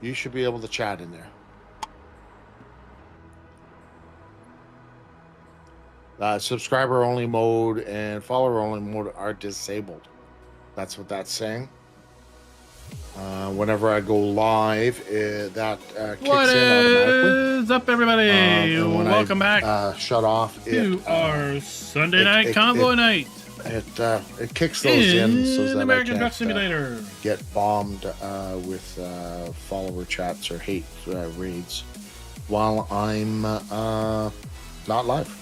You should be able to chat in there. Subscriber only mode and follower only mode are disabled. That's what that's saying. Whenever I go live, that kicks What in automatically. is up, everybody? And when Welcome back shut off to our Sunday night convoy night. It kicks those in so that American I Truck can't Simulator. get bombed with follower chats or hate raids while I'm not live.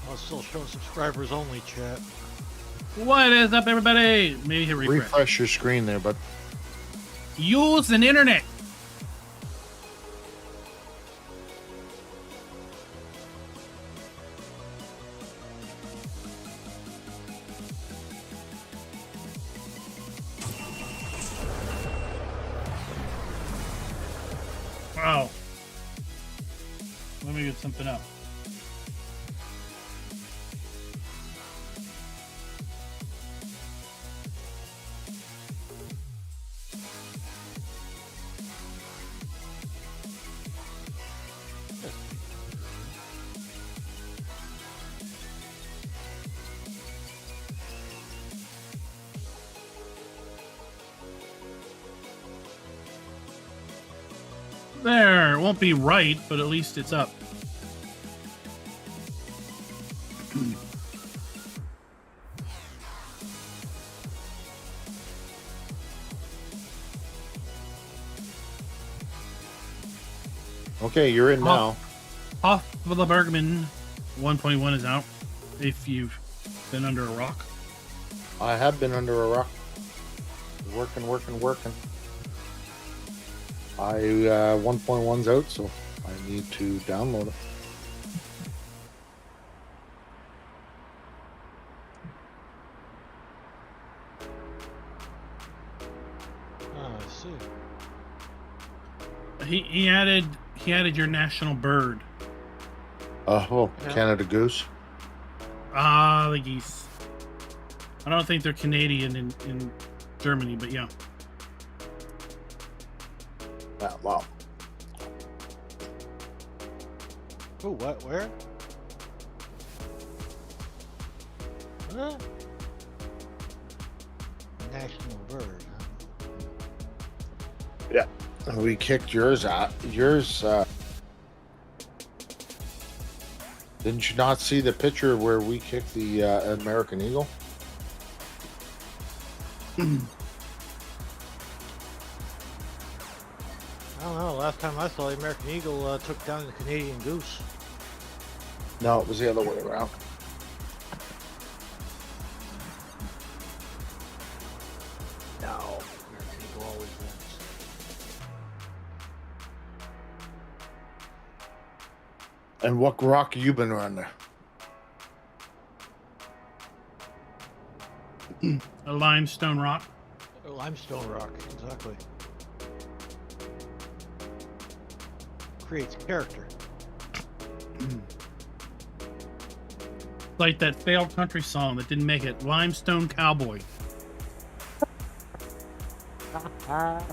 I'll still show subscribers only, chat. What is up, everybody? Maybe hit refresh. Refresh your screen there, but Use an internet. Wow. Let me get something up. There, it won't be right, but at least it's up. okay, you're in now. Off of the Bergman 1.1 is out. If you've been under a rock. I have been under a rock. Working. I 1.1's out, so I need to download it. Oh, I see. He added your national bird. Yeah. Canada Goose. Ah, the geese. I don't think they're Canadian in Germany, but yeah. Wow. Oh, what? Where? Huh? National bird. Yeah. We kicked yours out. Yours, didn't you not see the picture where we kicked the American Eagle? I don't know. Last time I saw the American Eagle took down the Canadian Goose. No, it was the other way around. No, American Eagle always wins. And what rock you been under? A limestone rock. Limestone rock, exactly. Creates character. Like that failed country song that didn't make it. Limestone Cowboy. I'm gonna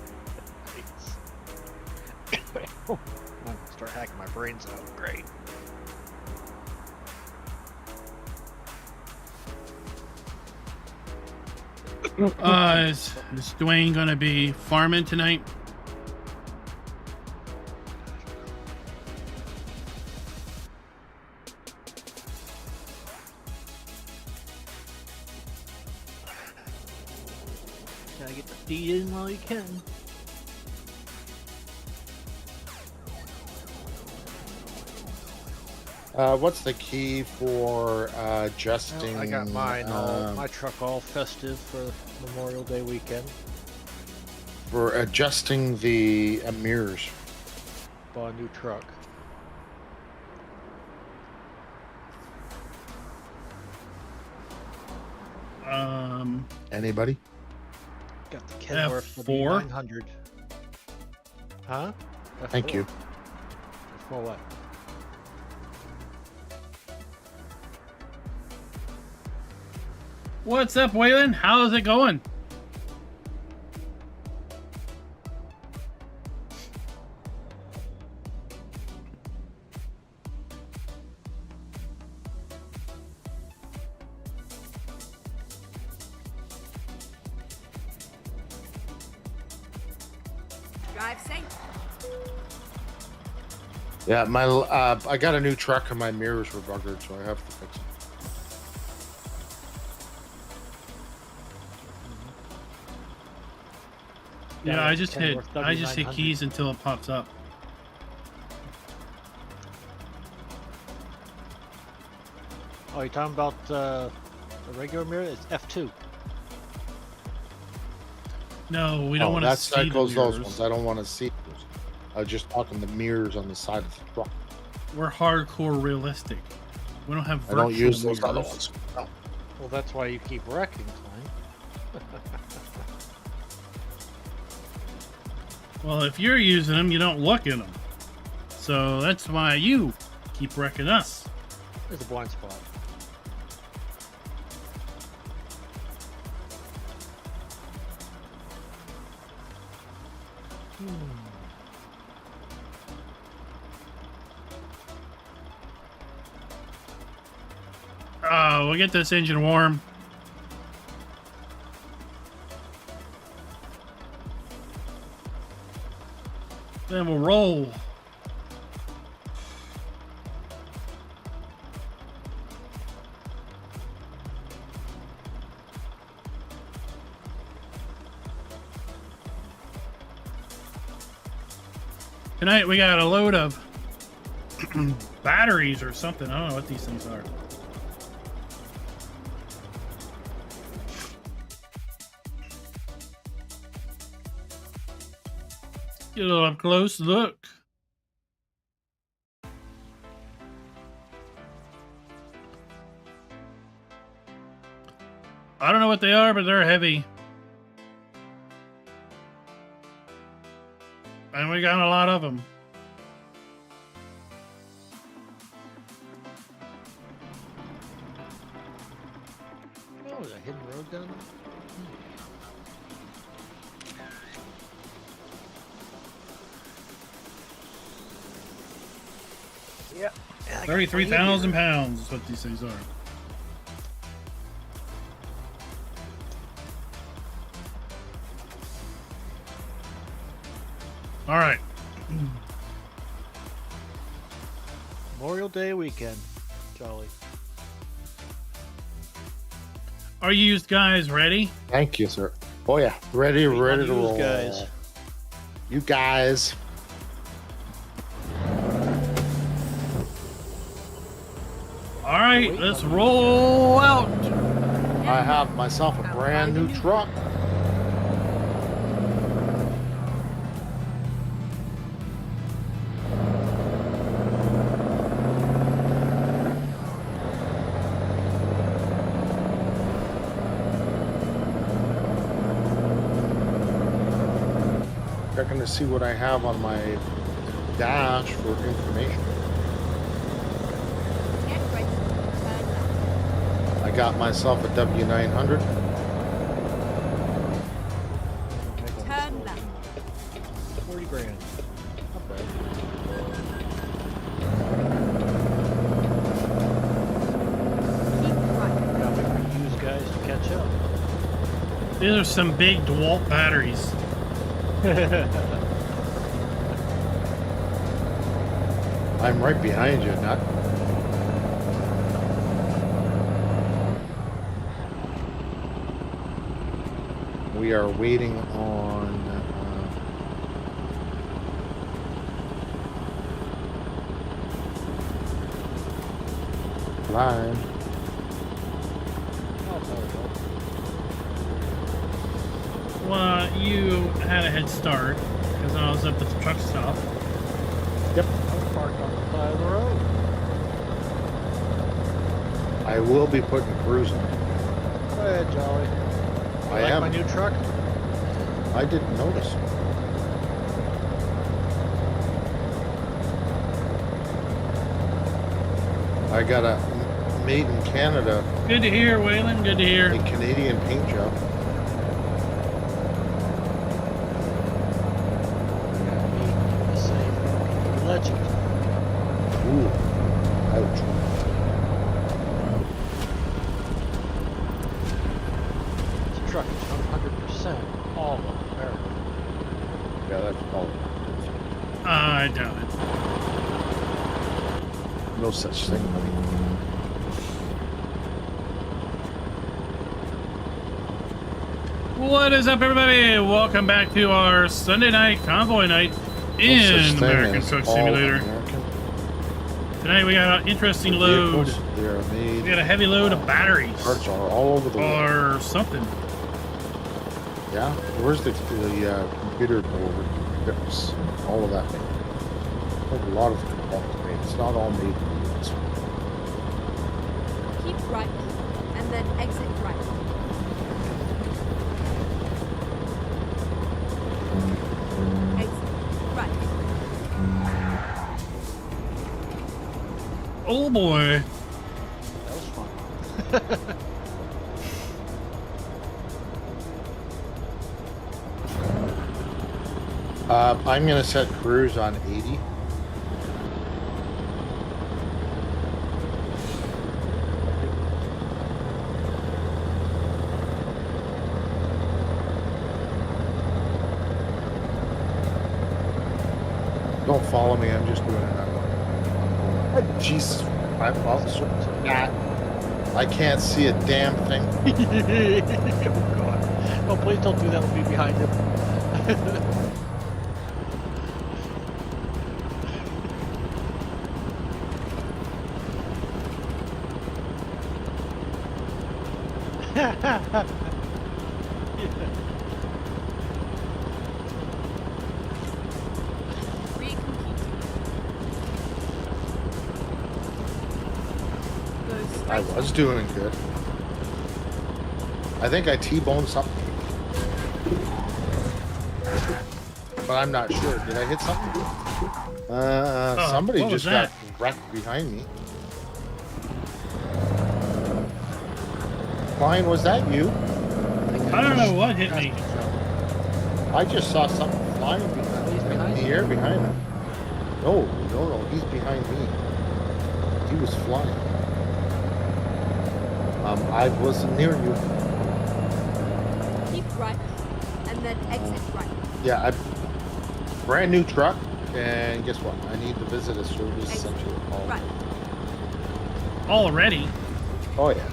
start hacking my brains out. Great. Is Dwayne gonna be farming tonight? Gotta get the feed in while you can. What's the key for adjusting? Well, I got mine. My truck all festive for Memorial Day weekend. For adjusting the mirrors. Bought a new truck. Anybody? Got the Kenworth F4? 900. Huh? Thank F4. you. For what? What's up, Waylon? How's it going? Drive safe. Yeah, I got a new truck and my mirrors were buggered, so I have to fix them. Yeah, I just hit W900. keys until it pops up. Oh, you're talking about the regular mirror? It's F2. No, we don't want to that see the cycles those mirrors. ones. I don't want to see those. I was just talking the mirrors on the side of the truck. We're hardcore realistic. We don't have I virtual don't use those mirrors. other ones. No. Well, that's why you keep wrecking, Klein. Well, if you're using them, you don't look in them. So that's why you keep wrecking us. There's a blind spot. Oh, we'll get this engine warm. Then we'll roll. Tonight we got a load of batteries or something. I don't know what these things are. Get a little up close look. I don't know what they are, but they're heavy. And we got a lot of them. Oh, there's a hidden road down there? Yeah. 33,000 pounds is what these things are. All right. Memorial Day weekend, Jolly. Are you guys ready? Thank you, sir. Oh yeah, ready to roll. Guys. You guys. All right, let's roll out. I have myself a brand new truck. Checking to see what I have on my dash for information. Get ready. Turn left. I got myself a W900. Turn left. 40 grand. Not bad. Keep right. Gotta wait for you guys to catch up. These are some big DeWalt batteries. I'm right behind you, Nut. We are waiting on line. Oh, sorry, Bill. Well, you had a head start because I was up at the truck stop. Yep. I was parked on the side of the road. I will be putting cruising. Go ahead, Jolly. I Like am. my new truck? I didn't notice. I got a made in Canada, Good to hear, Waylon. Good to a hear. Canadian paint job. Yeah, me, the same. Legend. Ooh, ouch. This truck is 100% all American. Yeah, that's all. I doubt it. No such thing, buddy. What is up, everybody? Welcome back to our Sunday night convoy night No such in thing American as Truck all Simulator. American. Tonight we got an interesting load. Vehicles, they are made. We got a heavy load of batteries Parts are all over the world. or something. Yeah, where's the computer board? Chips, all of that thing. There's a lot of components made. It's not all made in the US. Keep right, and then exit right. Exit right. Oh boy. That was fun. I'm gonna set cruise on 80. Don't follow me. I'm just doing it. Oh, Jesus, I can't see a damn thing. Oh god. Oh, please don't do that with me behind him. Recompute. Go I straight. was doing good. I think I T-boned something. But I'm not sure. Did I hit something? Somebody what was just got that? wrecked behind me. Klein, was that you? I don't know what hit me. I just saw something flying He's in behind the you. air behind him. No, he's behind me. He was flying. I wasn't near you. Keep right, and then exit right. Yeah, brand new truck, and guess what? I need to visit a service Exit center. right. Already. Oh yeah.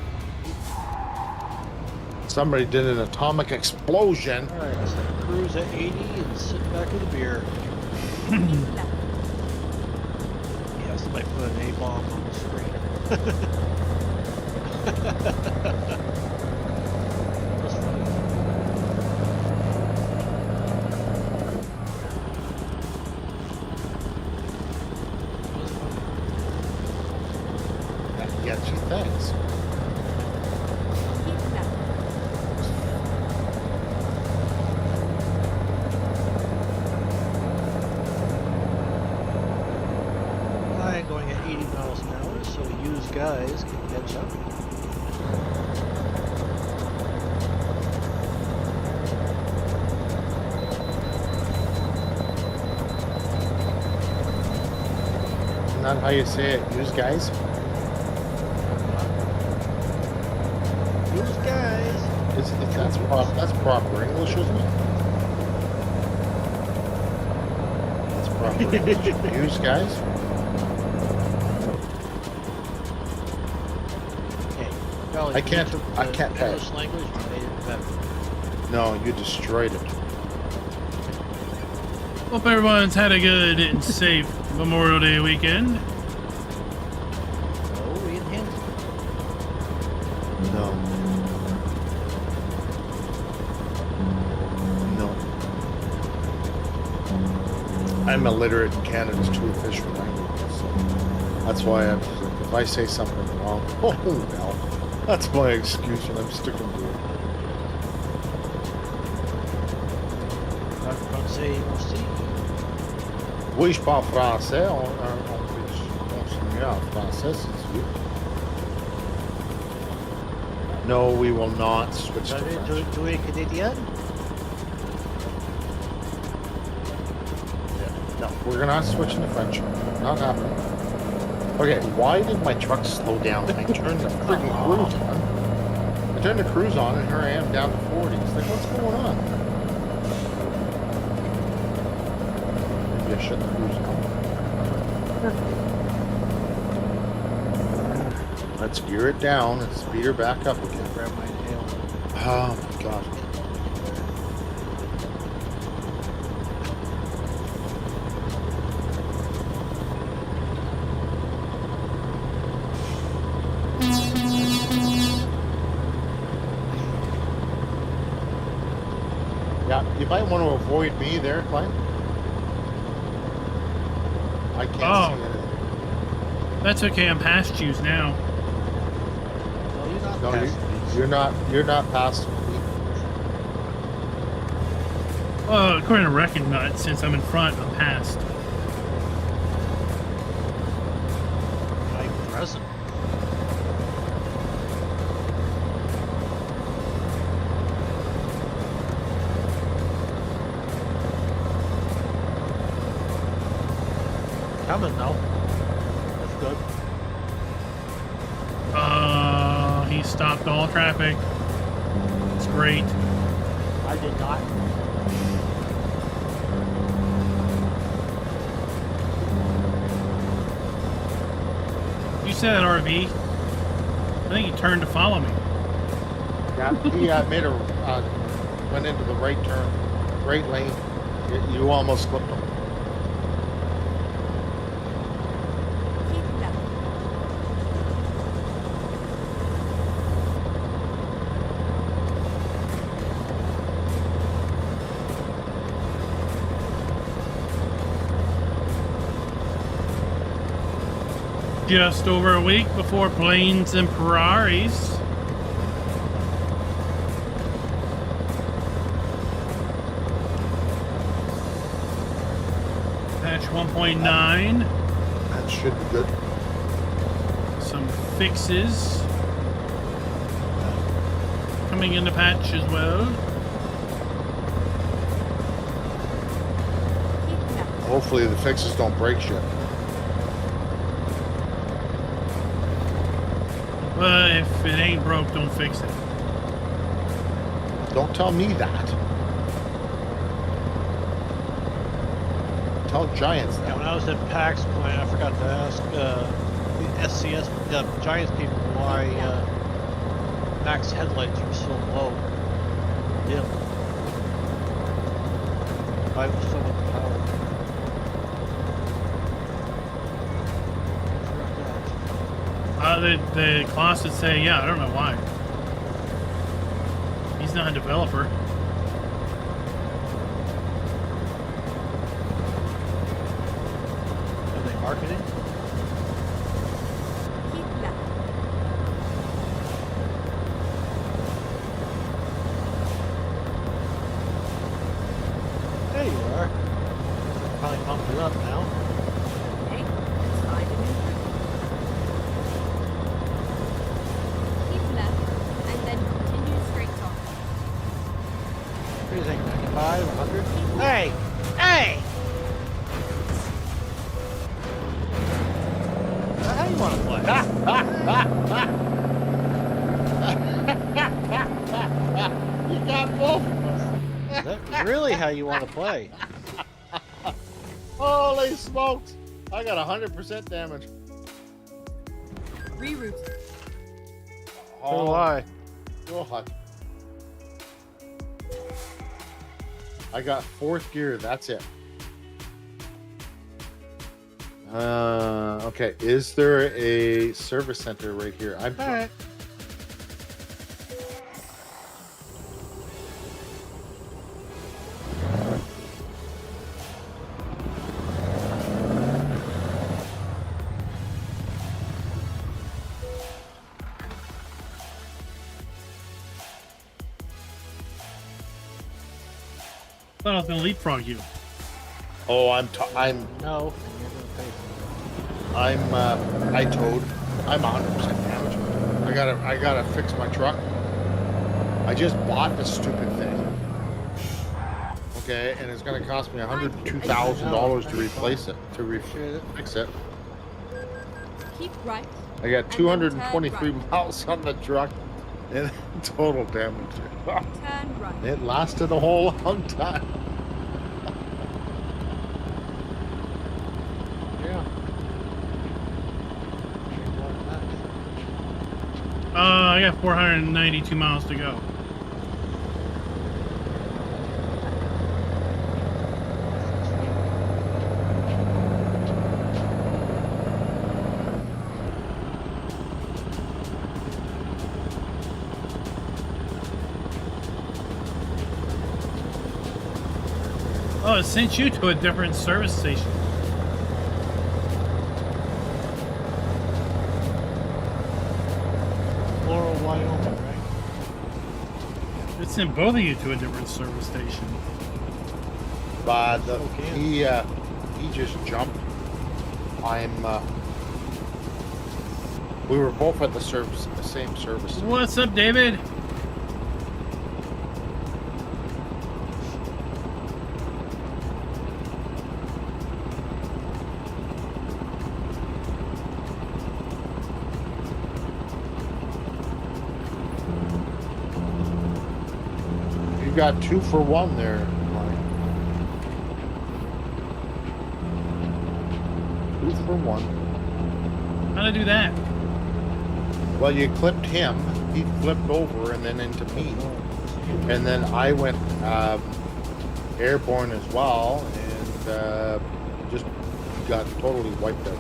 Somebody did an atomic explosion. Alright, let's cruise at 80 and sit back with a beer. Keep left. Yeah, somebody put an A-bomb on the screen. That's funny. That's funny. That gets you thanks. Keep left. I'm going at 80 miles an hour, so you guys can catch up. Isn't that how you say it? Use guys? You guys! That's proper English, isn't it? That's proper English. Use guys? Okay. Golly, I can't- you took I the can't type. English language and made it better. No, you destroyed it. Hope everyone's had a good and safe Memorial Day weekend. Oh, we enhanced it. No. No. I'm illiterate and Canada's two official languages, so that's why if I say something wrong, oh well, that's my excuse and I'm sticking to it. Français aussi. Oui, je parle français, on peut continuer en français si tu veux. No, we will not switch to French. Tu es Canadian? No, we're not switching to French. Not happening. Okay, why did my truck slow down? I turned the freaking cruise on. I turned the cruise on, and here I am down to 40. It's like, what's going on? Maybe I shut the cruise on. Let's gear it down and speed her back up again. Grab my inhaler. Oh my god. Yeah, you might want to avoid me there, Clint. I can't Oh. see anything. That's okay. I'm past yous now. No, you're not No, past me. you're not past me. Well, according to Reckon Nut, since I'm in front, I'm past. I'm present. Coming now. That's good. He stopped all traffic. It's great. I did not. You said that, RV. I think he turned to follow me. Yeah, he made a went into the right turn, right lane. You almost slipped him. Keep left. Just over a week before planes and Ferraris. Patch 1.9. That should be good. Some fixes coming into patch as well. Keep left. Hopefully the fixes don't break shit. But if it ain't broke, don't fix it. Don't tell me that. Tell Giants Yeah, that. when I was at PAX Plant, I forgot to ask the SCS, the Giants people, why Max headlights were so low. Dim. Why it was so much power. I forgot that. The class would say, yeah, I don't know why. He's not a developer. Are they marketing? Keep left. There you are. Probably pumped it up now. Okay. Let's find a new route. Keep left, and then continue straight on. What do you think, 95, 100? Hey! Hey! How you want to play? You got both of us. Is that really how you want to play? Holy smokes! I got 100% damage. Reroute. So do I. God. I got fourth gear. That's it. Okay. Is there a service center right here? I'm. Alright. Thought I was gonna leapfrog you. Oh, I'm. No. And you're gonna pay for I towed. I'm 100% damage. I gotta fix my truck. I just bought the stupid thing. Okay, and it's going to cost me $102,000 to replace it, fix it. Keep right. I got then 223 turn right. miles on the truck and total damage. Turn right. It lasted a whole long time. Yeah. I got 492 miles to go. Oh, it sent you to a different service station. Laurel, Wyoming, right? It sent both of you to a different service station. But Okay. he just jumped. We were both at the same service. What's up, David? You got 2 for 1 there, Mike. 2 for 1. How'd I do that? Well, you clipped him, he flipped over and then into me. And then I went airborne as well and just got totally wiped out.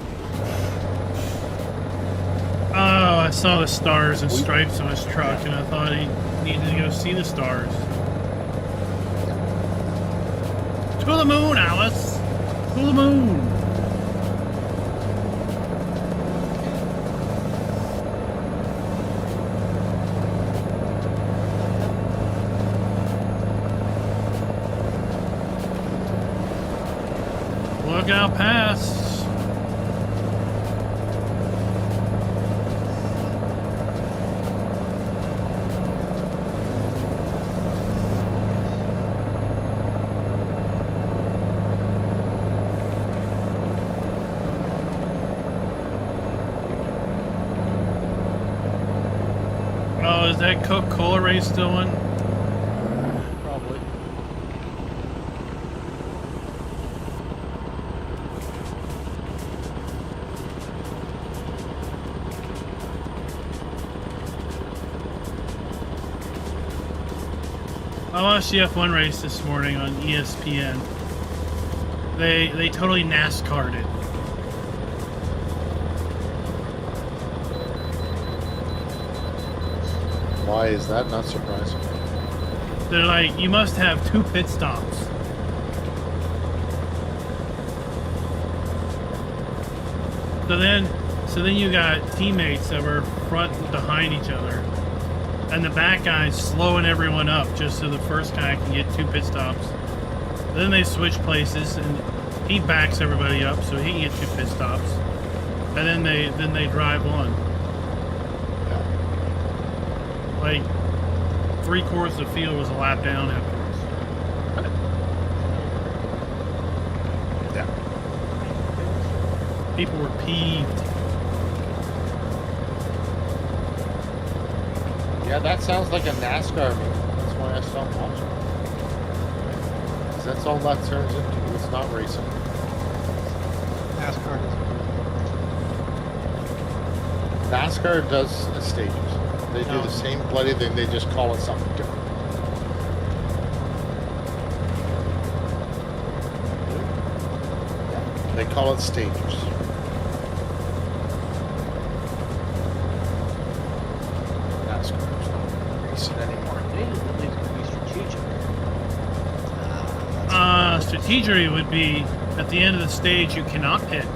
Oh, I saw the stars and stripes on his truck, and I thought he needed to go see the stars. To the moon, Alice! To the moon! Lookout Pass. Oh, is that Coca-Cola race still on? Probably. I watched the F1 race this morning on ESPN. They totally NASCAR'd it. Why is that not surprising? They're like, you must have 2 pit stops. So then you got teammates that were front and behind each other, and the back guy's slowing everyone up just so the first guy can get 2 pit stops. Then they switch places, and he backs everybody up so he can get 2 pit stops, and then they drive on. Like 3/4 of the field was a lap down afterwards. Yeah. People were peeved. Yeah, that sounds like a NASCAR movie. That's why I stopped watching. 'Cause that's all that turns into. It's not racing. NASCAR NASCAR does stages. They do the same bloody thing. They just call it something different. Yeah, they call it stages. NASCAR's not racing anymore. They didn't at least be strategic. Strategery would be at the end of the stage you cannot pit.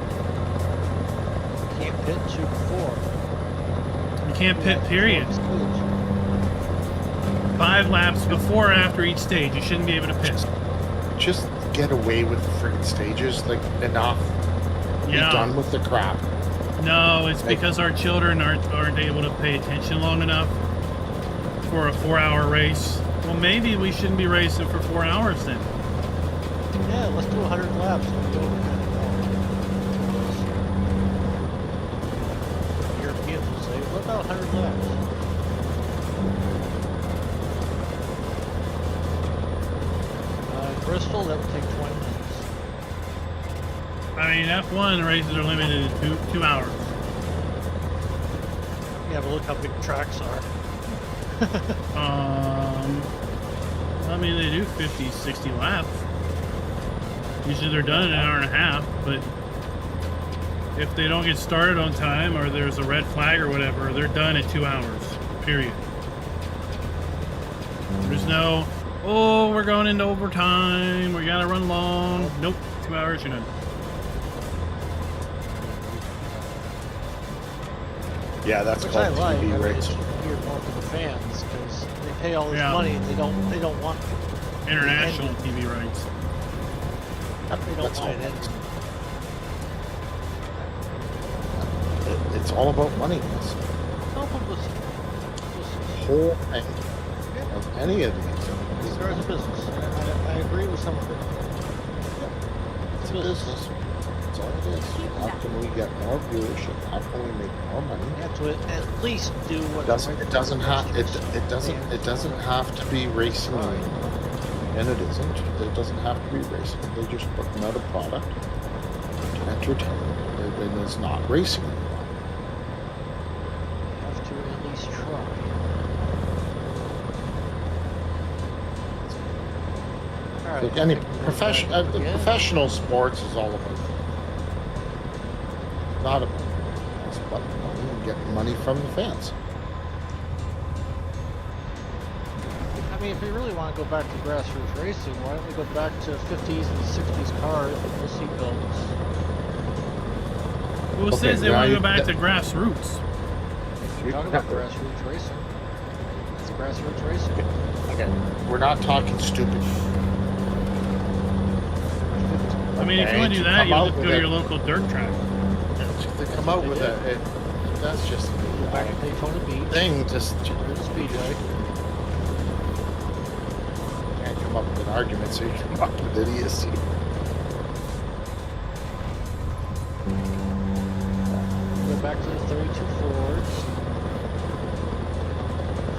Can't pit 2 before. You can't pit, period. 5 laps before or after each stage, you shouldn't be able to pit. Just get away with the freaking stages. Like, enough. Yeah. Be done with the crap. No, it's because our children aren't able to pay attention long enough for a 4-hour race. Well, maybe we shouldn't be racing for 4 hours then. Yeah, let's do 100 laps and go over kind of Europeans will say, what about 100 laps? Bristol, that would take 20 minutes. I mean, F1 races are limited to 2 hours. Yeah, but look how big the tracks are. I mean, they do 50, 60 laps. Usually they're done in an hour and a half, but if they don't get started on time or there's a red flag or whatever, they're done at 2 hours, period. There's no, oh, we're going into overtime, we gotta run long. Nope, 2 hours, you're done. Yeah, that's Which I called like. TV I mean, it's racing. weird more for the fans because they pay all this Yeah. money and they don't want International TV rights. they don't That's want all. it ending. It's all about money. This No publicity. whole thing of any of these It's is a business. I agree with some of it. It's a business. That's all it is. How can we get more viewership? How can we make more money? You have to at least do what It doesn't have to be racing, and it isn't. It doesn't have to be racing. They're just putting out a product to entertain, and it's not racing anymore. You have to at least try. All right, Like any I think we're profession, back again. professional sports is all about not about it's about money and getting money from the fans. I mean, if we really want to go back to grassroots racing, why don't we go back to 50s and 60s cars with no seatbelts? Who Okay, says they now want to you- go back to grassroots? We're talking about grassroots racing. It's grassroots racing. Again, we're not talking stupid. I mean, if you want to do that, you'll just go to your local dirt track. They come out with that's just Go back to Daytona Beach. thing. Just To the Speedway. can't come up with an argument, so you come up with idiocy. Go back to the 32 Fords.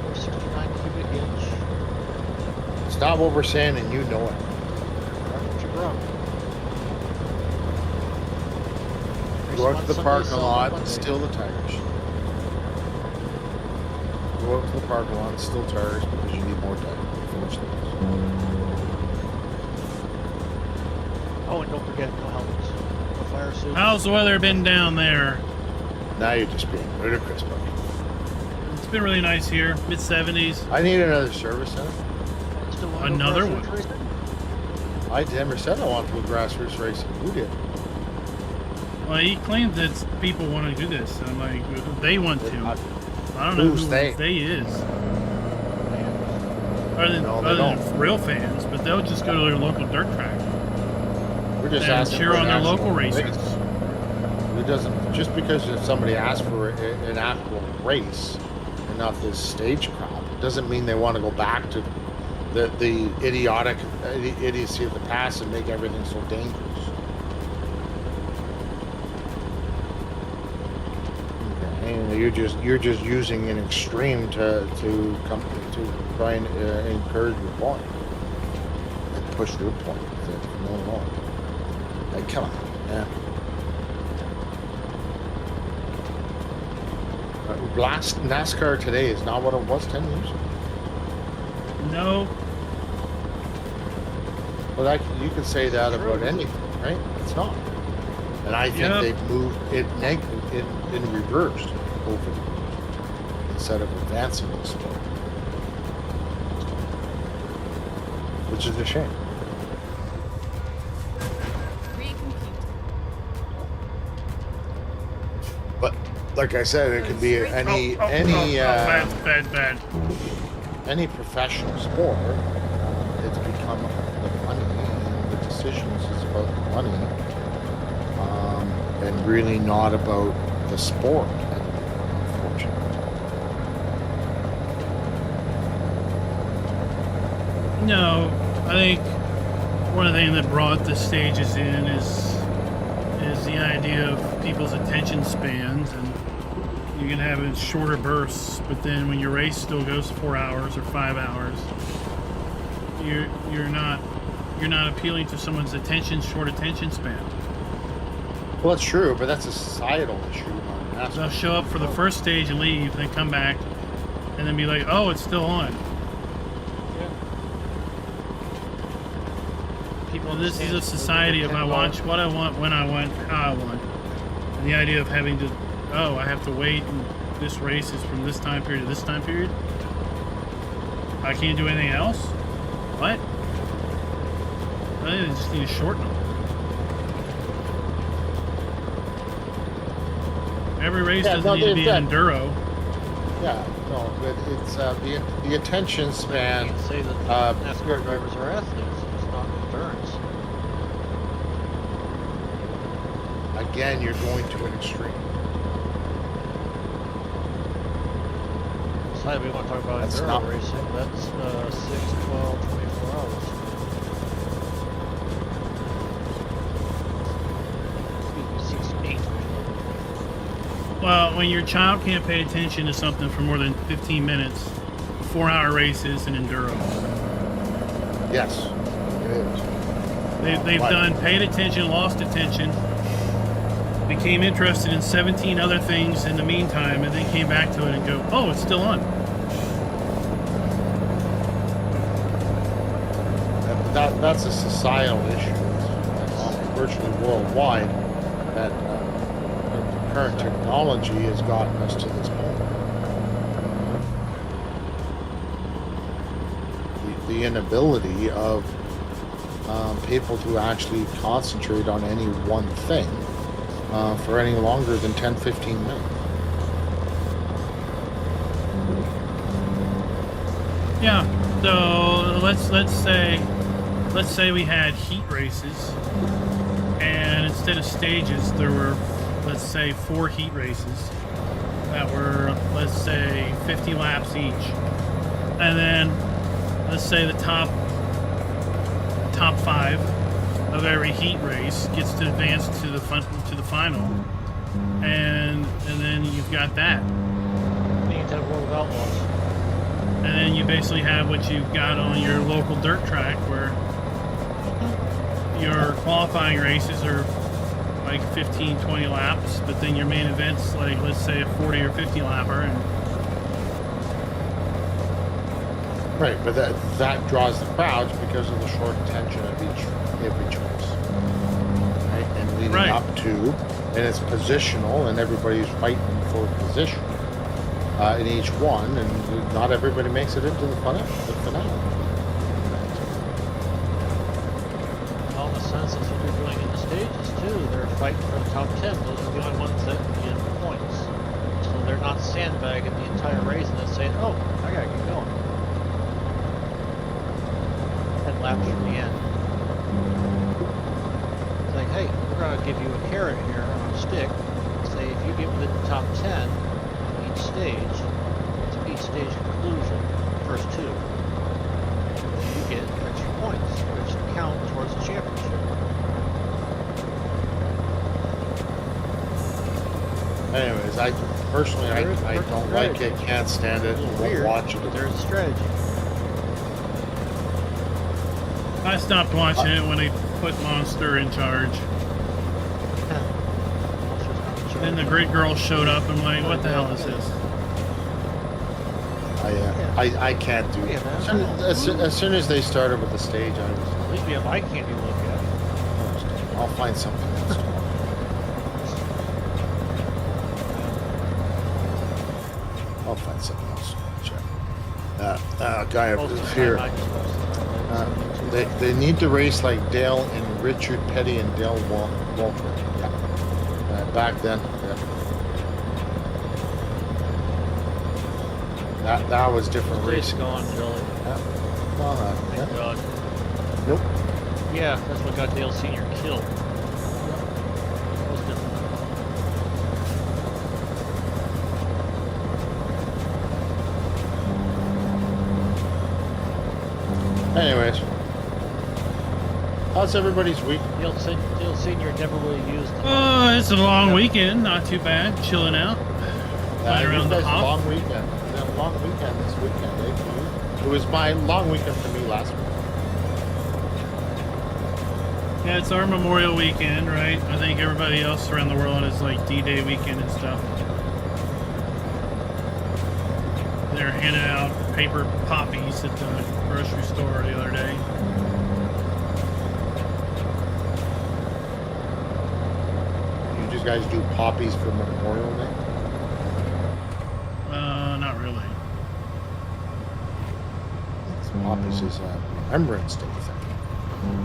469 cubic inch. It's not what we're saying, and you know it. That's what you brought. Go out to the parking lot and steal the tires. Go out to the parking lot and steal tires because you need more tires to finish things. Oh, and don't forget, no helmets. No fire suits. How's the weather been down there? Now you're just being ludicrous, buddy. It's been really nice here, mid 70s. I need another service center. Still wanna go Another grassroots one. racing? I never said I want to go grassroots racing. Who did? Well, he claims that people want to do this. I'm like, they want to. I don't know Who's who they? they is. Other than, No, they other than don't. real fans, but they'll just go to their local dirt track We're just and asking cheer for on an their actual local race. racers. It doesn't just because if somebody asks for an actual race and not this stage crap, it doesn't mean they want to go back to the idiocy of the past and make everything so dangerous. Okay, and you're just using an extreme to try and encourage your point and push your point. No, like, come on, yeah. NASCAR today is not what it was 10 years ago. No, But you can say that about anything, right? It's not. And I think Yep. they've moved it in reversed over the years instead of advancing the sport, which is a shame. Recompute. But like I said, it can be any bad. any professional sport. It's become the money, and the decisions is about the money, and really not about the sport. Unfortunately, No, I think one of the things that brought the stages in is the idea of people's attention spans, and you can have it in shorter bursts. But then when your race still goes 4 hours or 5 hours, you're not appealing to someone's short attention span. Well, it's true, but that's a societal issue. Not an They'll show up for the first stage and leave, then come back, and then be like, "Oh, it's still on." Yeah. People. Well, this is a understand society of I well, watch what I want, when I want, how I want. And the idea of having to, I have to wait, and this race is from this time period to this time period. I can't do anything else? What? I think they just need to shorten them. Every race doesn't need to be an enduro. Yeah, no, but it's the attention You span. can say that NASCAR drivers are athletes. It's not endurance. Again, you're going to an extreme. Decided we want to talk about That's enduro not- racing. That's 6, 12, 24 hours. Excuse me, 6, 8. Well, when your child can't pay attention to something for more than 15 minutes, 4-hour race is an enduro. Yes, it is. They've Right. done paid attention, lost attention, became interested in 17 other things in the meantime, and then came back to it and go, "Oh, it's still on." That's a societal issue. It's virtually worldwide that current technology has gotten us to this point. The inability of people to actually concentrate on any one thing for any longer than 10-15 minutes. Yeah. So let's say we had heat races, and instead of stages, there were, let's say, 4 heat races that were, let's say, 50 laps each, and then let's say the top 5 of every heat race gets to advance to the final, and then you've got that. You need to have World of Outlaws. And then you basically have what you've got on your local dirt track, where your qualifying races are like 15, 20 laps, but then your main event's like, let's say, a 40 or 50 lapper. And Right, but that draws the crowds because of the short attention of every choice. Right, and leading Right. up to, and it's positional, and everybody's fighting for position in each one, and not everybody makes it into the finale. Well, in a sense, that's what they're doing in the stages, too. They're fighting for the top 10. Those are the only ones that get points. So they're not sandbagging the entire race and then saying, "Oh, I gotta keep going." 10 laps from the end. It's like, hey, we're gonna give you a carrot here on a stick. Say, if you get within the top 10 on each stage, it's each stage conclusion, first 2. You get extra points, which count towards the championship. Anyways, I personally, I don't like it, can't stand it, It's a little won't weird, watch it. but there's a strategy. I stopped watching it when they put Monster in charge. Then the Grid Girls showed up, and I'm like, what the hell is this? I can't do it. Yeah, As soon as they started with the stage, I was, At least we have eye candy to look at. I'll find something else to watch. I'll find something else to watch. Guy Most over of the here. time I just watch something. They need to race like Dale and Richard Petty and Dale Walter. Yeah. Back then. Yeah. That was different It's racing. gone, Joey. Yeah. Well, Thank yeah. God. Nope. Yeah, that's what got Dale Sr. killed. That was different. Anyways, how's everybody's week? The old senior never really used it. It's a long weekend. Not too bad. Chilling out. Playing around You the guys, hop. long weekend. Yeah, long weekend this weekend, eh? For you? It was my long weekend for me last week. Yeah, it's our Memorial Weekend, right? I think everybody else around the world is like D-Day weekend and stuff. They're handing out paper poppies at the grocery store the other day. You just guys do poppies for Memorial Day? Not really. Poppies is a Remembrance Day thing.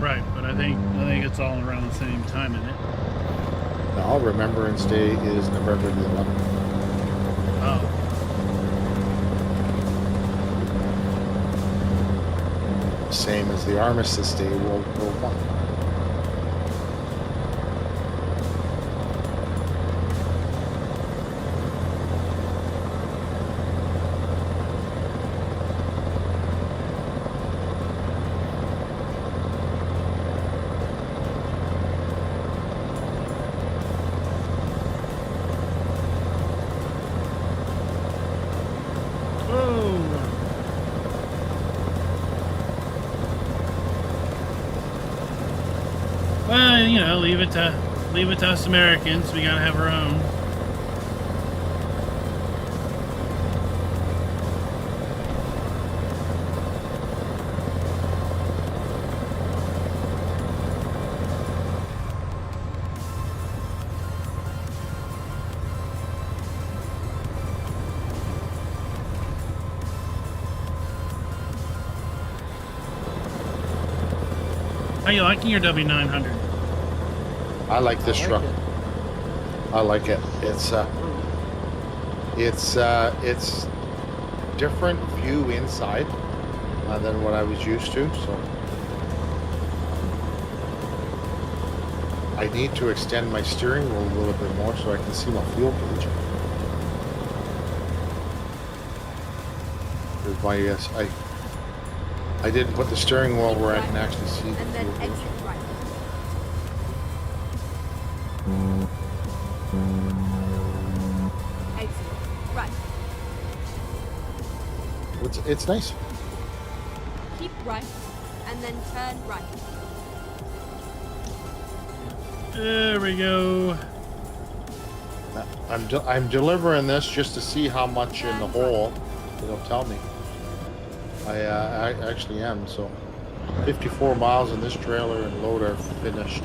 Right, but I think it's all around the same time, isn't it? No, Remembrance Day is November the 11th. Oh. Same as the Armistice Day, World War One. Well, you know, leave it to us Americans. We gotta have our own. How you liking your W900? I like this I like truck. it. I like it. It's different view inside than what I was used to. So I need to extend my steering wheel a little bit more so I can see my fuel gauge. Because I didn't put the steering wheel where I can actually see the And then fuel gauge. exit right. Exit right. It's nice. Keep right, and then turn right. There we go. I'm delivering this just to see how much in the hole it'll tell me. I actually am. So 54 miles in this trailer and load are finished.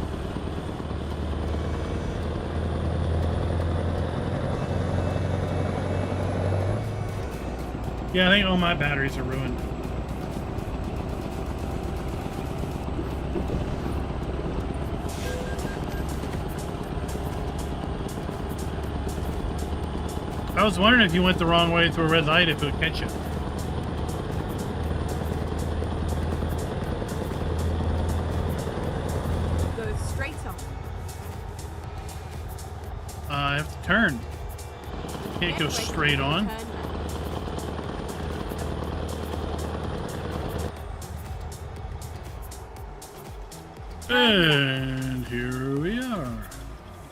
Yeah, I think all my batteries are ruined. I was wondering if you went the wrong way through a red light, if it would catch you. Go straight on. I have to turn. Can't go Next right, straight on. turn left. And here we are. I'm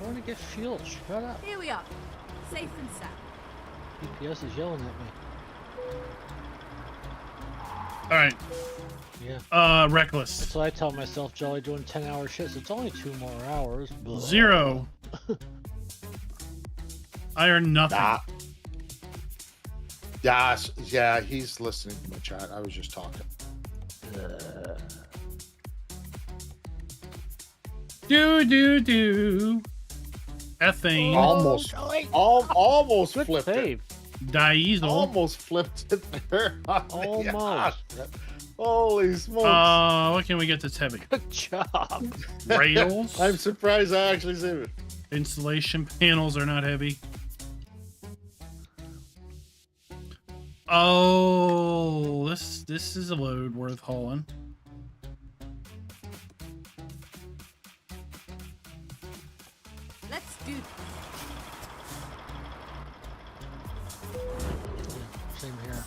going to get fuel. Shut up. Here we are. Safe and sound. GPS is yelling at me. All right. Yeah. Reckless. So I tell myself, Jolly, doing 10-hour shifts. It's only 2 more hours. Blah. 0. I earn nothing. Yeah, he's listening to my chat. I was just talking. Do. Ethane. Almost Good flipped save. it. Diesel. Almost flipped it there. Almost. Holy smokes. What can we get that's heavy? Good job. Rails. I'm surprised I actually saved it. Insulation panels are not heavy. Oh, this is a load worth hauling. Let's do this. Same here.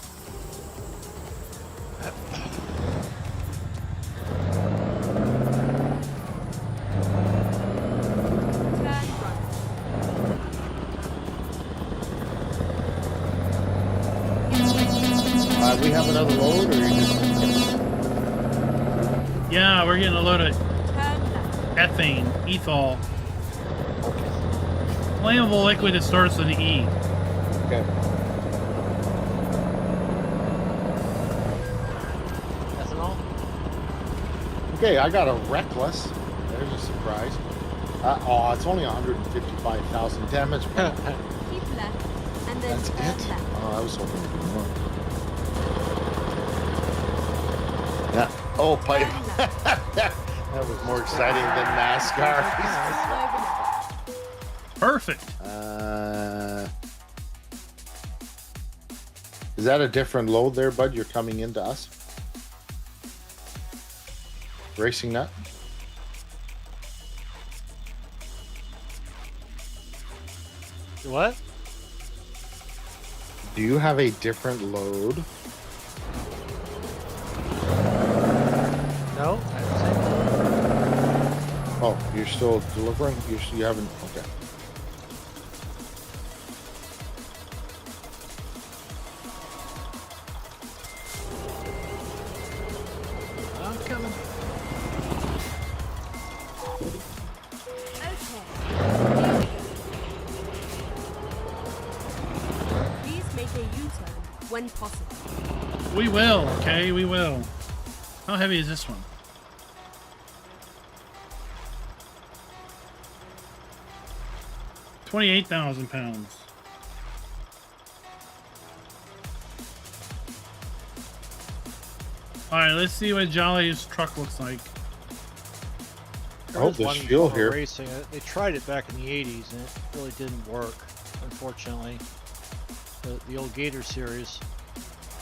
another load, or you just... Yeah, we're getting a load of Turn left. ethane, ethol, Okay. flammable liquid that starts with an E. Okay. Ethanol? Okay, I got a reckless. There's a surprise. Oh, it's only 155,000 damage. Keep left. And then That's turn it? left. Oh, I was hoping to do more. Yeah. Oh, pipe. That was more exciting than NASCAR. Perfect. Is that a different load there, bud? You're coming into us? Racing Nut? What? Do you have a different load? No, I didn't say no. Oh, you're still delivering? You haven't? Okay. I'm coming. Okay. Please make a U-turn when possible. We will, okay? We will. How heavy is this one? £28,000. All right, let's see what Jolly's truck looks like. I hope There there's is one fuel for here. Racing. They tried it back in the 80s and it really didn't work, unfortunately. The old Gator series.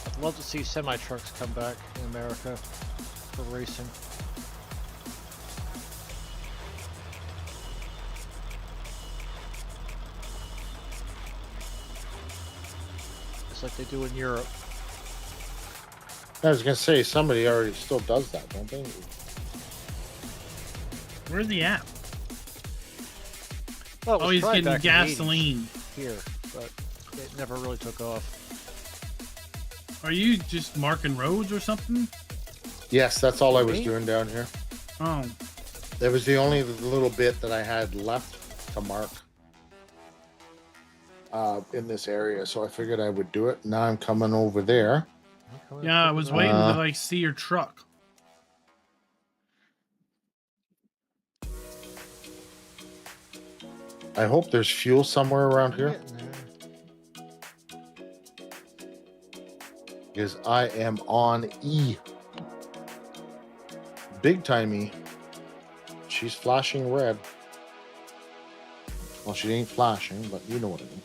I'd love to see semi-trucks come back in America for racing. Just like they do in Europe. I was gonna say somebody already still does that, don't they? Where's the app? Well, it Oh, was he's tried getting back in the 80s gasoline. here, but it never really took off. Are you just marking roads or something? Yes, that's all I was Me? doing down here. Oh, That was the only little bit that I had left to mark in this area, so I figured I would do it. Now I'm coming over there. yeah, I was waiting to like see your truck. I hope there's fuel somewhere around I'm here, getting there. because I am on E. Big time E. She's flashing red. Well, she ain't flashing, but you know what I mean.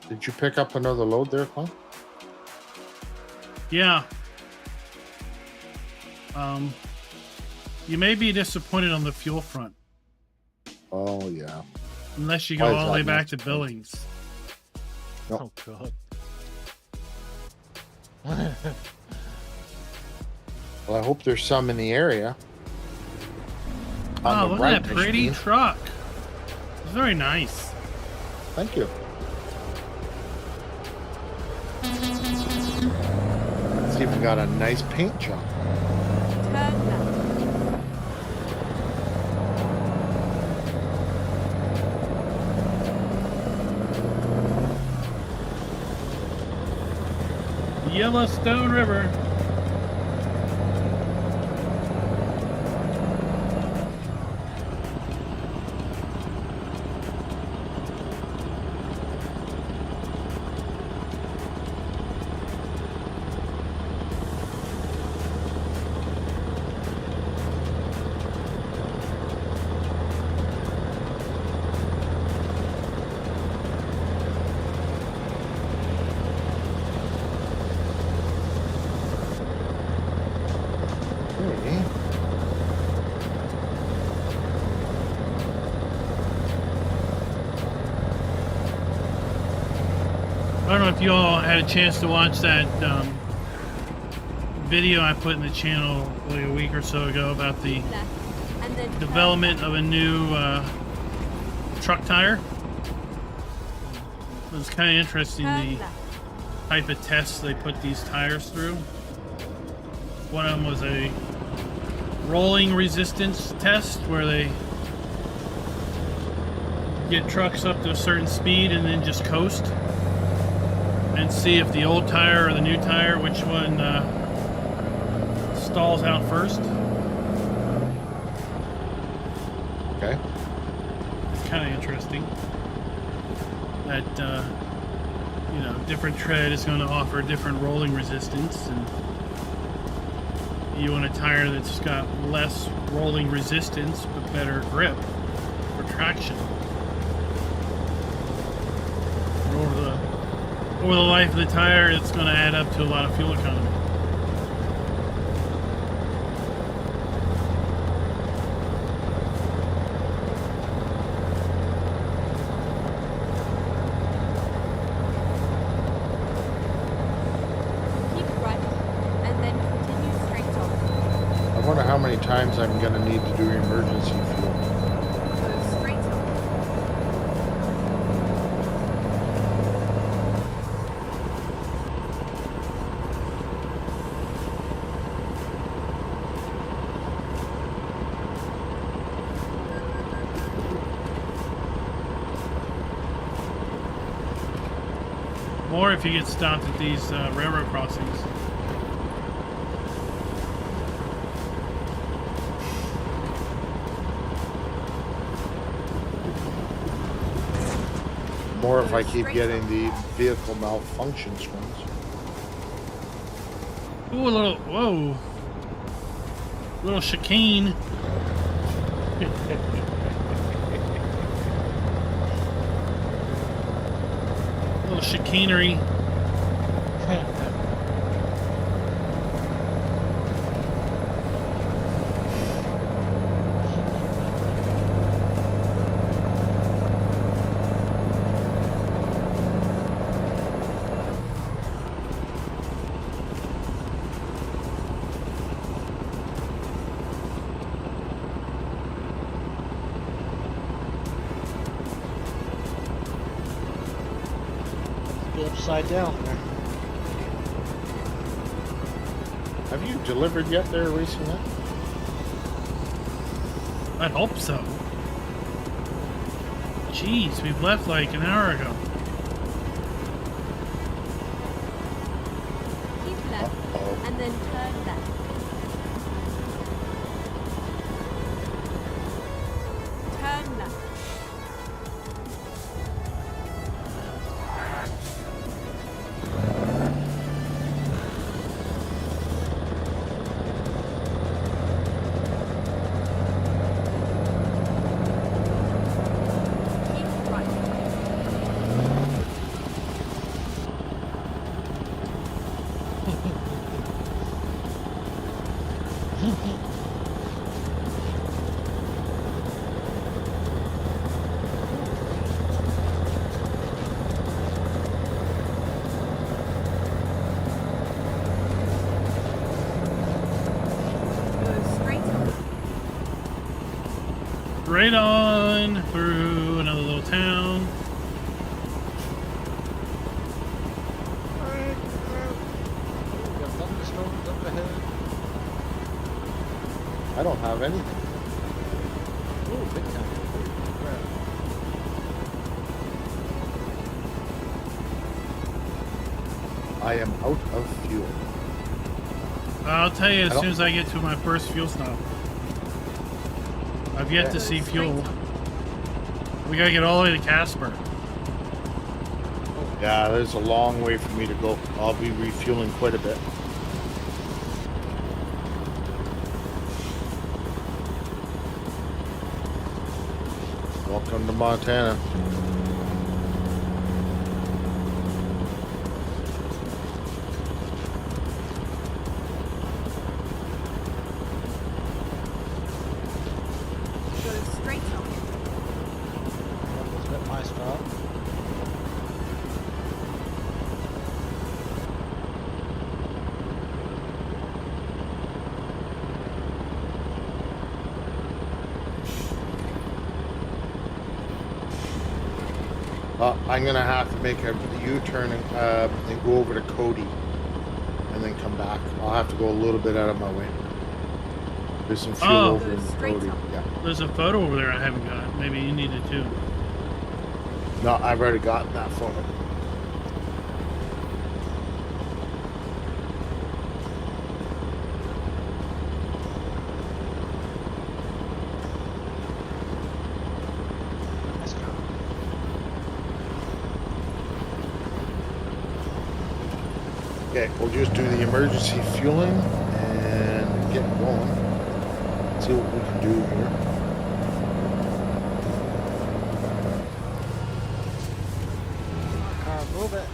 Did you pick up another load there, Clint? Yeah. You may be disappointed on the fuel front, Oh, yeah. unless you Why go is all the way that back not to Billings. Oh god. Well, I hope there's some in the area. Oh, On the look right, at that I pretty mean. truck. It's very nice. Thank you. It's even got a nice paint job. Turn left. Yellowstone River. Okay. I don't know if you all had a chance to watch that video I put in the channel like a week or so ago about the Left. And then turn development of a new truck tire. It was kind of interesting. Turn The left. type of tests they put these tires through. One of them was a rolling resistance test where they get trucks up to a certain speed and then just coast and see if the old tire or the new tire, which one stalls out first. Okay. It's kind of interesting that you know, different tread is going to offer different rolling resistance, and you want a tire that's got less rolling resistance but better grip for traction. Over the life of the tire, it's going to add up to a lot of fuel economy. Keep right, and then continue straight on. I wonder how many times I'm going to need to do emergency fuel. Go straight on. Or if you get stopped at these railroad crossings. More if I keep getting the vehicle malfunction screens. Ooh, a little, whoa. Little chicane. Little chicanery. Upside down there. Have you delivered yet there recently? I hope so. Jeez, we've left like an hour ago. Keep left, Uh-oh. and then turn left. Turn left. Keep right. Go straight on. Right on through another little town. We got thunderstorms up ahead. I don't have anything. Ooh, big time. Crap. I am out of fuel. I'll tell you as I don't- soon as I get to my first fuel stop. I've yet to see fuel. We gotta get all the way to Casper. Yeah, there's a long way for me to go. I'll be refueling quite a bit. Welcome to Montana. Go straight on. Almost at my stop. I'm gonna have to make a U-turn and go over to Cody, and then come back. I'll have to go a little bit out of my way. There's some fuel Oh. over in Cody. Yeah. There's a photo over there I haven't got. Maybe you need it too. No, I've already gotten that photo. Let's go. Okay, we'll just do the emergency fueling and get going. See what we can do here. Car, move it.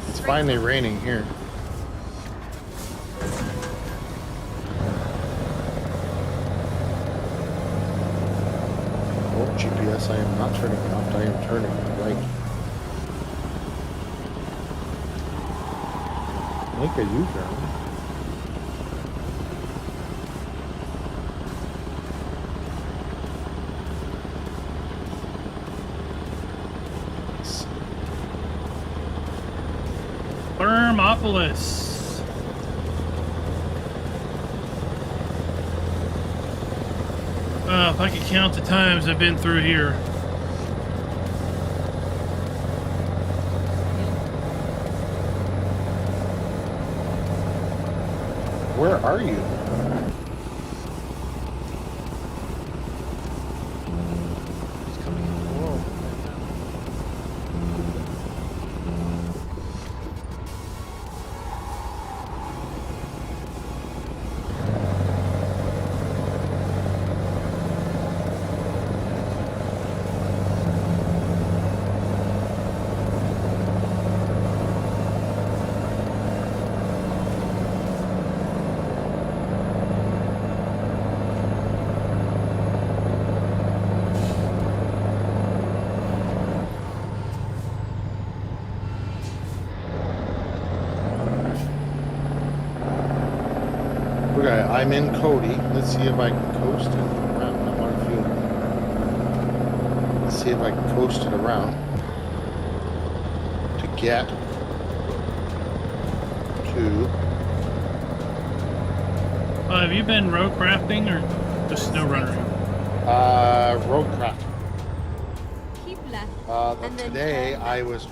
It's finally raining here. Oh, GPS, I am not turning left, I am turning right. Make a U-turn. Thermopolis. If I could count the times I've been through here. Where are you? He's coming in the world right now. Okay, I'm in Cody. Let's see if I can coast it around. I want to feel. Let's see if I can coast it around to get to. Have you been road crafting or just snow running? Roadcraft. Keep left. And then Today turn left. I was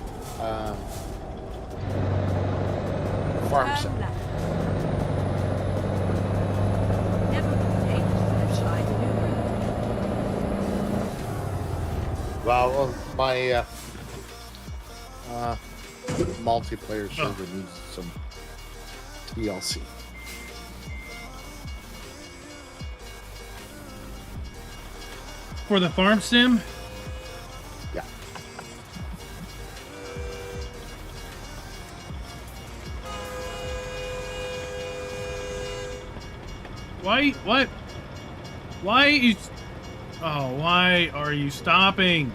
farm Turn set. left. Never take the side new route. Well, my multiplayer server needs some TLC. For the farm sim? Yeah. Why? What? Why you? Oh, why are you stopping?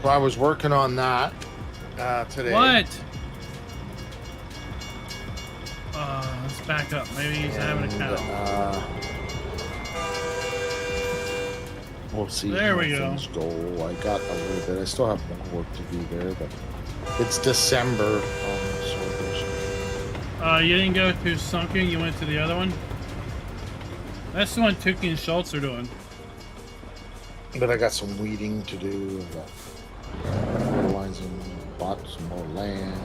So I was working on that today. What? Let's back up. Maybe he's having a cow. We'll see There how we go. things go. I got a little bit. I still have more work to do there, but it's December. So there's- You didn't go to Sunken. You went to the other one. That's the one Tukey and Schultz are doing. but I got some weeding to do. I got fertilizing, bought some more land.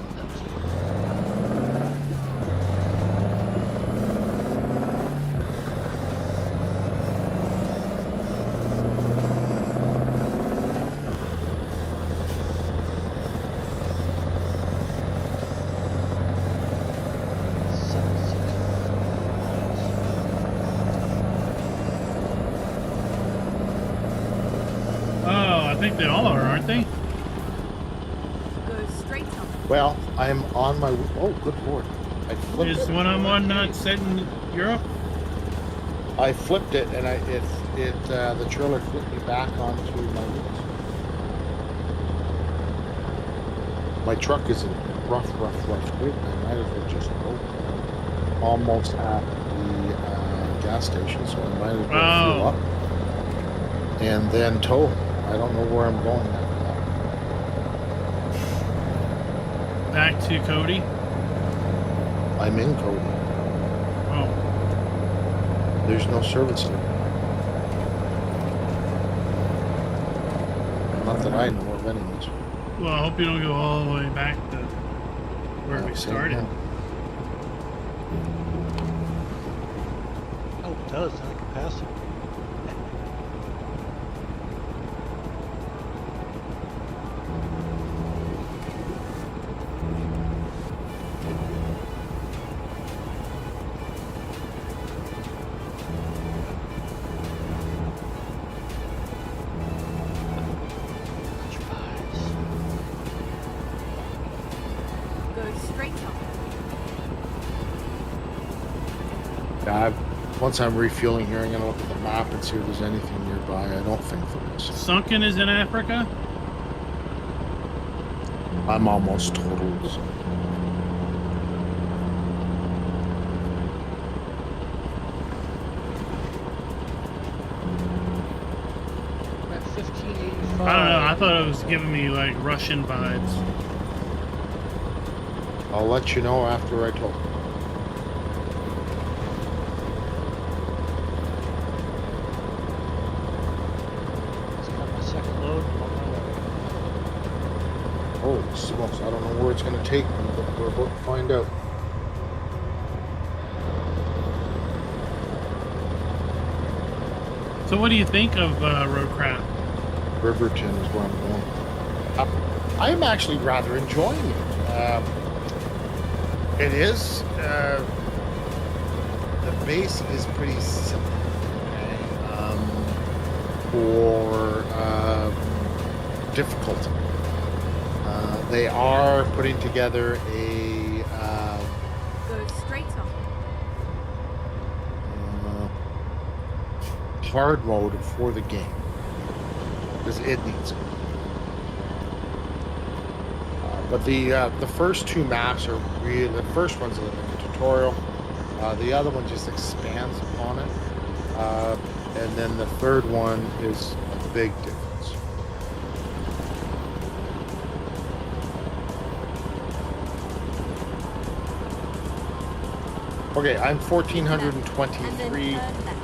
Oh, I think they all are, aren't they? Go straight up. Well, I'm on my. Oh, good lord! I flipped Is it. one-on-one not set in Europe? I flipped it, and the trailer flipped me back onto my wheels. My truck is in rough shape. I might as well just go. I'm almost at the gas station, so I might as well fuel up and then tow. I don't know where I'm going after that. Back to Cody? I'm in Cody. Oh. There's no service there. Not that I know of, anyways. Well, I hope you don't go all the way back to where we Same started. here. Oh, it does. I can pass it. Go straight on. Yeah, once I'm refueling here, I'm going to look at the map and see if there's anything nearby. I don't think there is. Sunken is in Africa? I'm almost totaled. I'm at 1585. I don't know. I thought it was giving me like Russian vibes. I'll let you know after I tow. Just got my second load. I'm on my way. Holy smokes, I don't know where it's going to take me, but we're about to find out. So what do you think of Roadcraft? Riverton is where I'm going. I'm actually rather enjoying it. It is. The base is pretty simple. Okay? For difficulty. They are putting together a Go straight on. hard mode for the game because it needs it. But the first two maps are really, the first one's like a tutorial. The other one just expands upon it, and then the third one is a big difference. Okay, I'm 1423,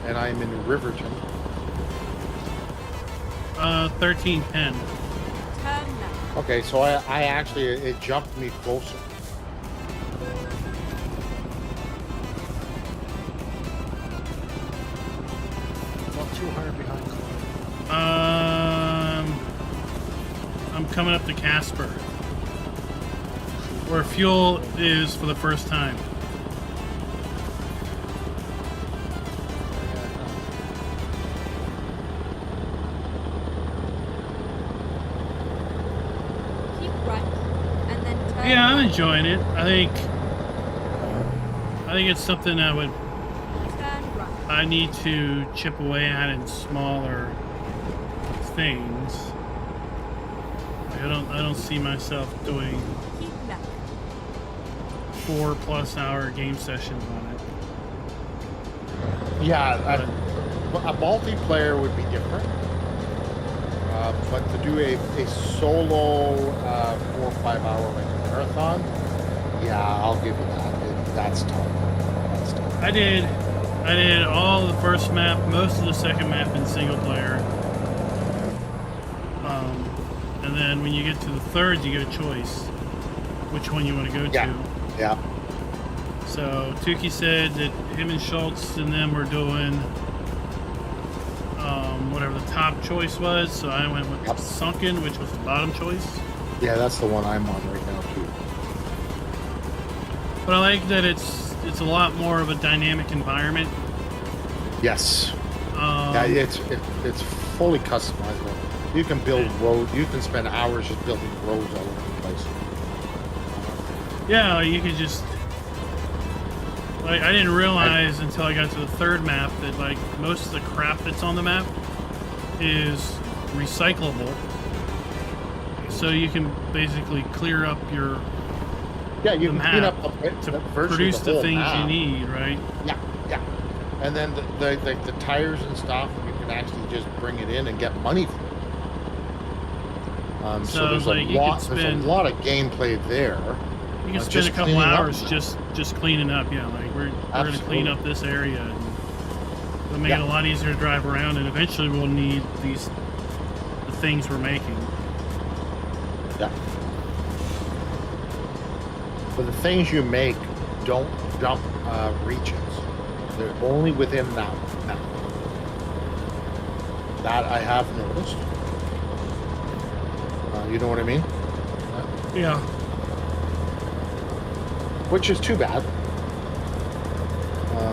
and I'm in Riverton. 1310. Turn left. Okay, so I actually, it jumped me closer. About 200 behind Convoy. I'm coming up to Casper, where fuel is for the first time. Keep right. And then turn Yeah, I'm right. enjoying it. I think it's something I would Turn right. I need to chip away at in smaller things. I don't see myself doing Keep left. 4+ hour game sessions on it. Yeah, a multiplayer would be different. But to do a solo 4 or 5 hour like marathon, yeah, I'll give you that. That's tough. That's tough. I did all the first map, most of the second map in single player. And then when you get to the third, you get a choice which one you want to go Yeah. to. Yeah. So Tukey said that him and Schultz and them were doing whatever the top choice was. So I went with Yep. Sunken, which was the bottom choice. Yeah, that's the one I'm on right now too. But I like that it's a lot more of a dynamic environment. Yes. Yeah, it's fully customizable. You can build roads. You can spend hours just building roads all over the place. Yeah, you could just Like, I didn't realize until I got to the third map that, like, most of the crap that's on the map is recyclable. So you can basically clear up your Yeah, you the can clean map up to virtually produce the whole things map. you need, right? Yeah, yeah. And then the tires and stuff, you can actually just bring it in and get money for it. So there's like, you could spend- there's a lot of gameplay there. You can spend just a couple cleaning up hours now. just cleaning up. Yeah, like we're going to clean Absolutely. up this area and it'll make it Yeah. a lot easier to drive around. And eventually, we'll need the things we're making. Yeah. But the things you make don't jump regions. They're only within that map. That I have noticed. You know what I mean? Yeah. Which is too bad.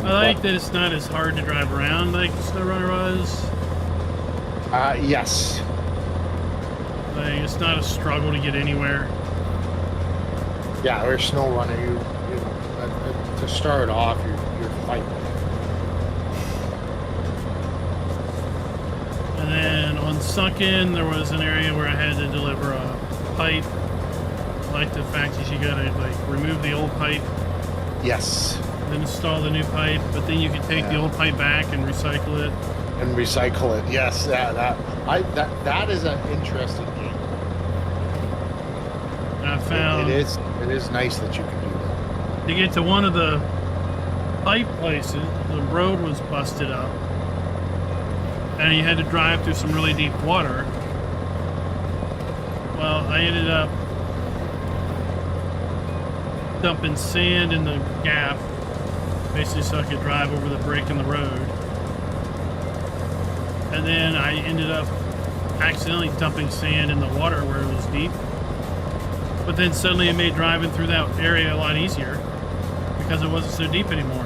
I like that it's not as hard to drive around like SnowRunner was. Yes. Like, it's not a struggle to get anywhere. Yeah, or SnowRunner, you to start off, you're fighting. And then on Sunken, there was an area where I had to deliver a pipe. I like the fact that you gotta like remove the old pipe, Yes. then install the new pipe, but then you can take the Yeah. old pipe back and recycle it. And recycle it. Yes, that is an interesting game. And I found It is nice that you can do that. to get to one of the pipe places, the road was busted up. And you had to drive through some really deep water. Well, I ended up dumping sand in the gap, basically so I could drive over the break in the road. And then I ended up accidentally dumping sand in the water where it was deep. But then suddenly it made driving through that area a lot easier because it wasn't so deep anymore.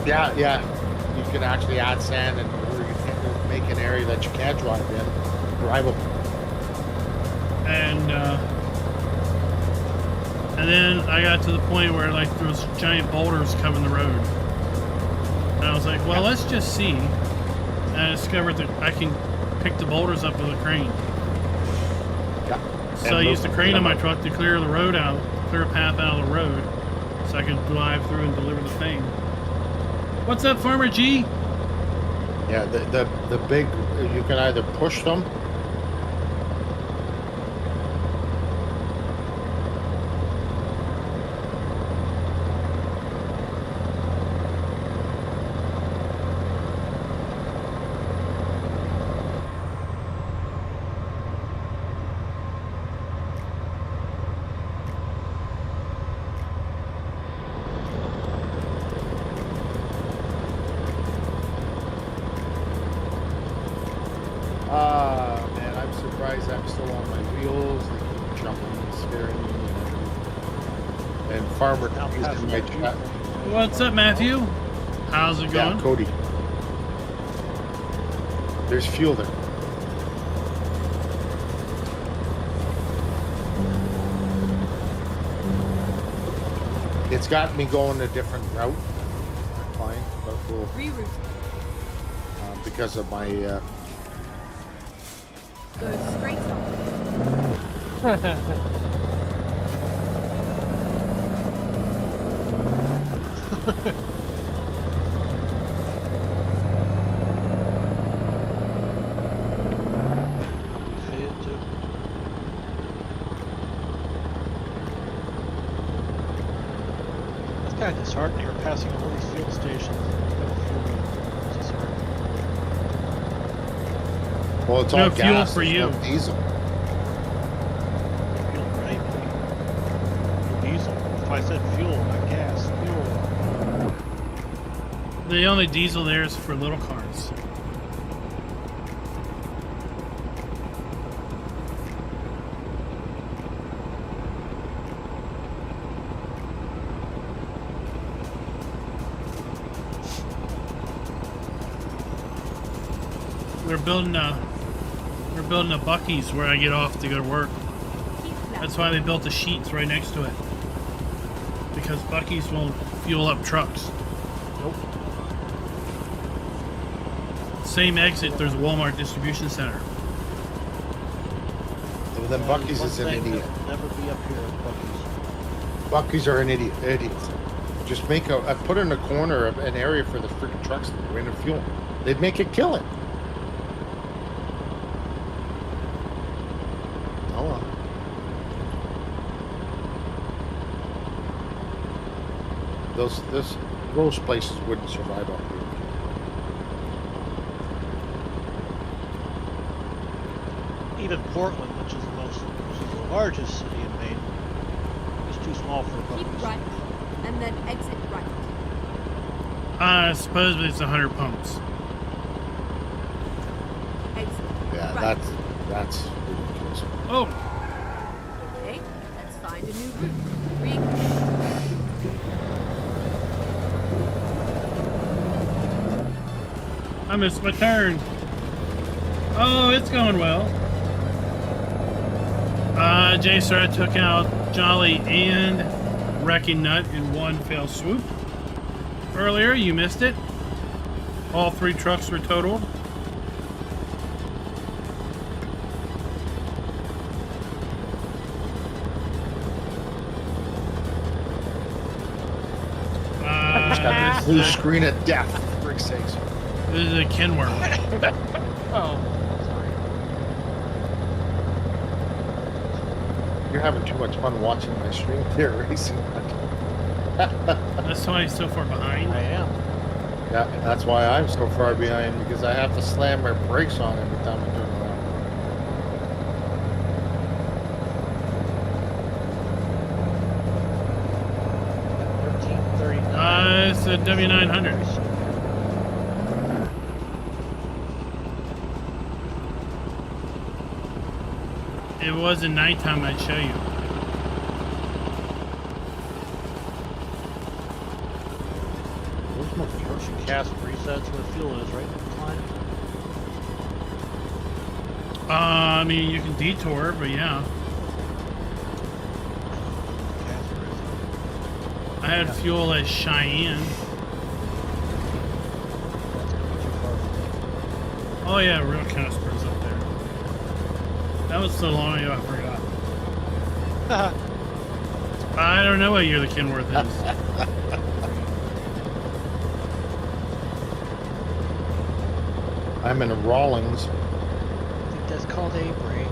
Yeah, yeah. You can actually add sand and or you can make an area that you can't drive in drivable. And then I got to the point where like there was giant boulders covering the road. And I was like, well, let's just see. And I discovered that I can pick the boulders up with a crane. Yeah. So I used the crane on my truck to clear the road out, clear a path out of the road, so I could drive through and deliver the thing. What's up, Farmer G? Yeah, the big, you can either push them. Man, I'm surprised I'm still on my wheels. They keep jumping and scaring me. And Farmer Now is past in my my chat. What's up, Matthew? How's it going? Yeah, Cody. There's fuel there. It's got me going a different route. Fine, but we'll Reroute. because of my Go straight on. See it too. That's kind of disheartening. You're passing all these fuel stations. It's disheartening. well, it's No all fuel gas. for there's you. no diesel. Fuel, right? Diesel. If I said fuel, not gas. Fuel. The only diesel there is for little cars. We're building a Buc-ee's where I get off to go to work. Keep left. That's why they built the sheets right next to it. Because Buc-ee's won't fuel up trucks. Nope. Same exit, there's a Walmart distribution center. So then Buc-ee's is an idiot. Never be up here at Buc-ee's. Buc-ee's are an idiot. Idiots. Just make put in a corner of an area for the freaking trucks to go in and fuel. They'd make it kill it. Oh well. Those places wouldn't survive up here. Even Portland, which is the largest city in Maine, is too small for Keep Buc-ee's. right, and then exit right. I suppose it's 100 pumps. Exit Yeah, right. that's ridiculous. Oh, Okay, let's find a new route. Reignition. I missed my turn. Oh, it's going well. Jason, I took out Jolly and Wrecking Nut in one fell swoop. Earlier, you missed it. All 3 trucks were totaled. Just got this blue screen of death, for frick's sakes. This is a Kenworth. Oh, sorry. You're having too much fun watching my stream here, racing. That's why he's so far behind. I am. Yeah, that's why I'm so far behind, because I have to slam my brakes on every time I turn around. It's a W900. If it was in nighttime, I'd show you. Where's my fuel? Motion cast resets where fuel is, right? Decline. I mean, you can detour, but yeah. Cast reset. I had fuel at Cheyenne. That's gonna be too far from me. Oh yeah, real Casper's up there. That was so long ago, I forgot. I don't know what year the Kenworth is. I'm in a Rawlings. I think that's called a break.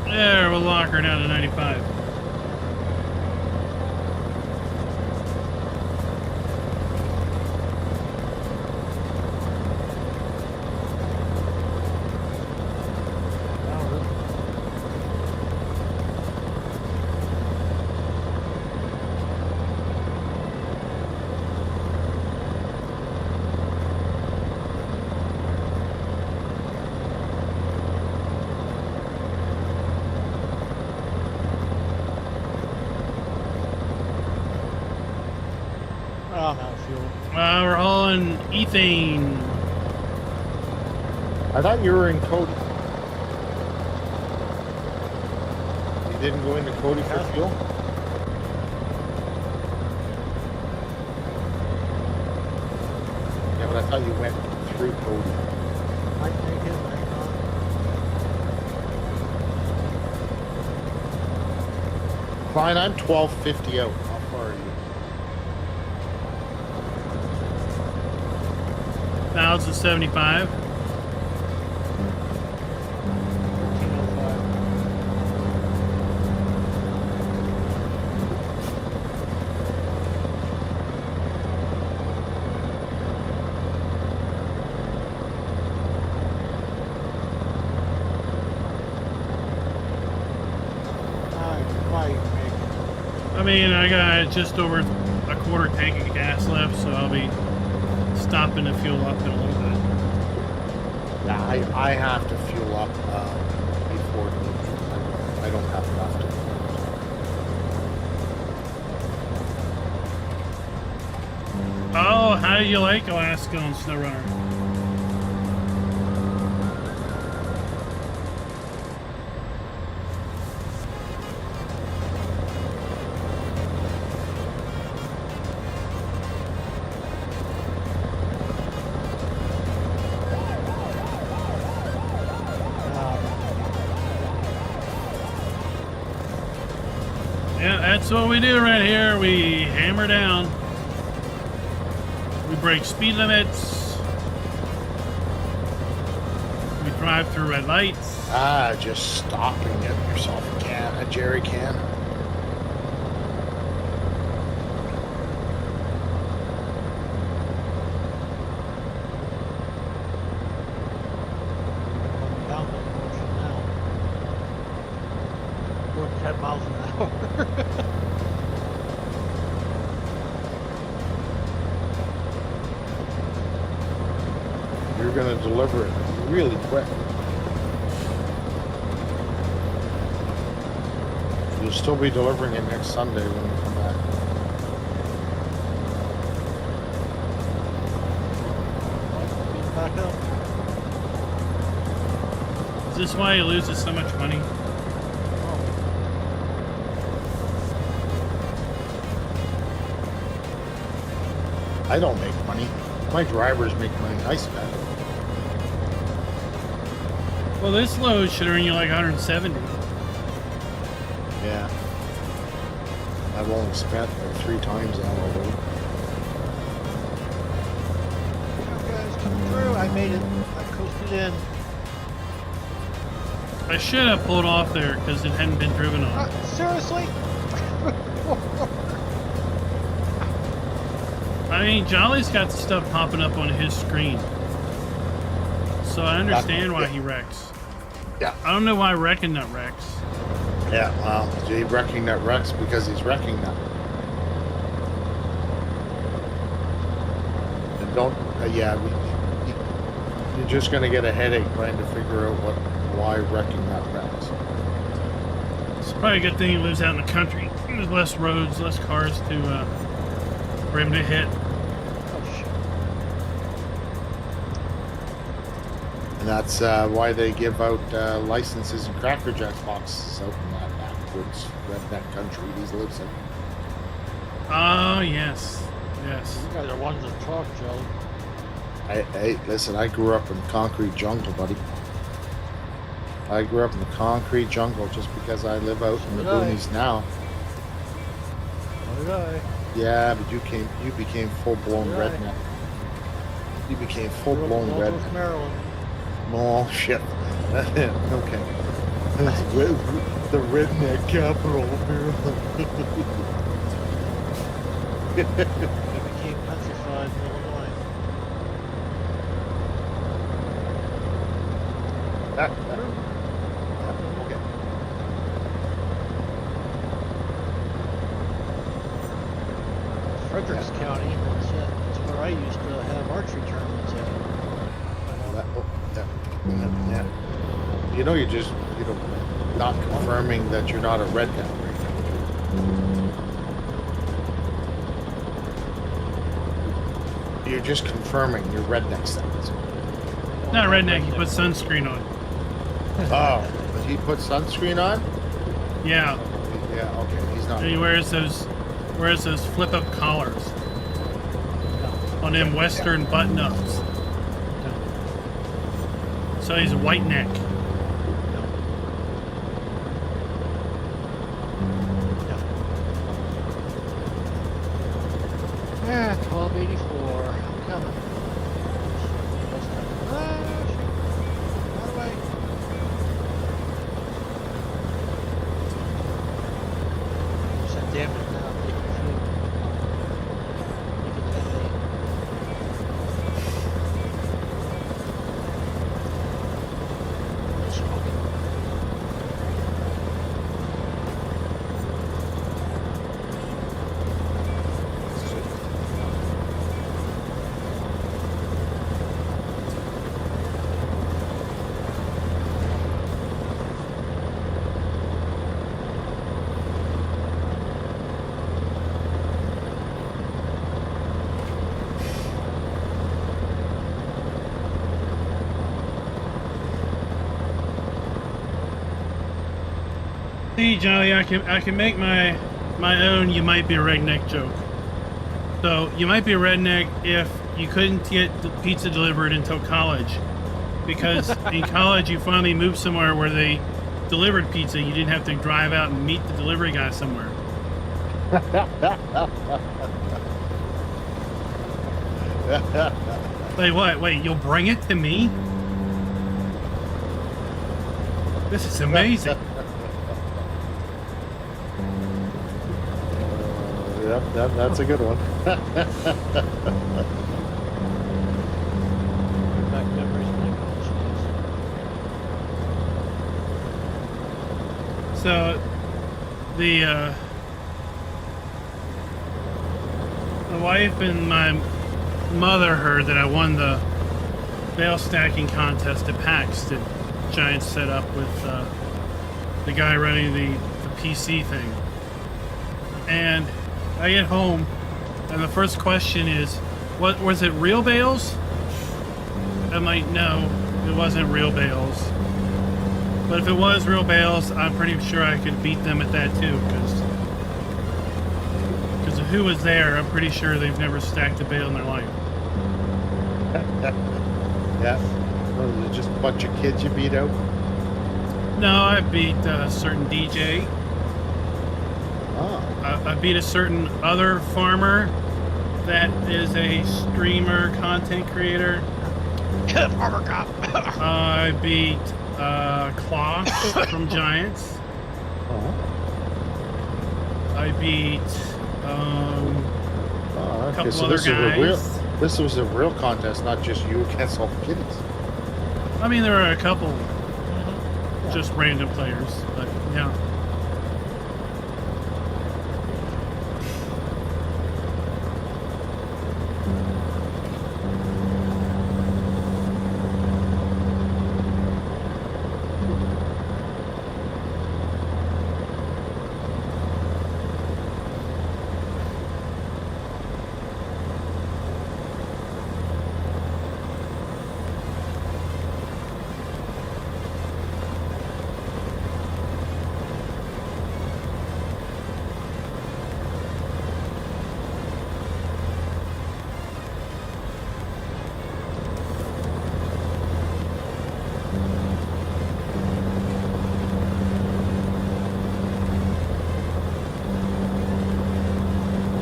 There, we'll lock her down to 95. I'm out of fuel. We're hauling ethane. I thought you were in Cody. You didn't go into Cody for fuel? Yeah, but I thought you went through Cody. Might make it, might not. Fine, I'm 1250 out. How far are you? 1,075. 1305. mean, I got just over a quarter tank of gas left, so I'll be stopping to fuel up in a little bit. Yeah, I have to fuel up before I don't have enough to. Oh, how do you like Alaska on SnowRunner? Yeah, that's what we do right here. We hammer down. We break speed limits. We drive through red lights. Just stop and get yourself a jerry can. Down the motion now. Going 10 miles an hour. You're going to deliver it really quick. You'll still be delivering it next Sunday when we come back. Back up. Is this why he loses so much money? I don't make money. My drivers make money. I spend. Well, this load should earn you like 170. Yeah. I've only spent like 3 times that already. Guys, coming through. I made it. I coasted in. I should have pulled off there because it hadn't been driven on. Seriously? I mean, Jolly's got stuff popping up on his screen. So I understand why he wrecks. Yeah. I don't know why Wrecking Nut wrecks. Yeah, well, he's wrecking that wrecks because he's wrecking that. And don't, you're just going to get a headache trying to figure out why wrecking that wrecks. It's probably a good thing he lives out in the country. There's less roads, less cars to for him to hit. Oh, shit. And that's why they give out licenses and Cracker Jack boxes out in that backwoods redneck country he lives in. Oh, yes. Yes. You guys are ones that talk, Joe. Hey, listen, I grew up in the concrete jungle, buddy. I grew up in the concrete jungle just because I live out in the boonies now. So did I. Yeah, but you became full-blown Right. redneck. You became full-blown North redneck. Maryland. Oh, shit. Okay. The redneck capital of Maryland. It became countryside in Illinois. Okay. Fredericks County, that's where I used to have archery tournaments at. Yeah. You know, not confirming that you're not a redneck. You're just confirming your redneck status. Not redneck, he put sunscreen on. Oh, but he put sunscreen on? Yeah. Yeah, okay, he's not. And he wears those flip-up collars on them Western button-ups. So he's a white neck. Yeah, 1284. I'm coming. Out of the way. Percent damage now. Make it 10-8. Smoking. See, Johnny, I can make my own "you might be a redneck" joke. So you might be a redneck if you couldn't get the pizza delivered until college, because in college you finally moved somewhere where they delivered pizza. You didn't have to drive out and meet the delivery guy somewhere. Wait, what? Wait, you'll bring it to me? This is amazing. Yep, that's a good one. Bring back memories of my college days. So, the wife and my mother heard that I won the bale stacking contest at PAX that Giants set up with the guy running the PC thing. And I get home, and the first question is, "What was it? Real bales?" I'm like, "No, it wasn't real bales." But if it was real bales, I'm pretty sure I could beat them at that too, because of who was there. I'm pretty sure they've never stacked a bale in their life. Yeah. What, is it just a bunch of kids you beat out? No, I beat a certain DJ. Oh. I beat a certain other farmer that is a streamer, content creator. Farmer cop. I beat Klaus from Giants. Oh. I beat Oh, a okay. couple So other guys. this was a real contest, not just you against all the kiddies. I mean, there were a couple just random players, but yeah.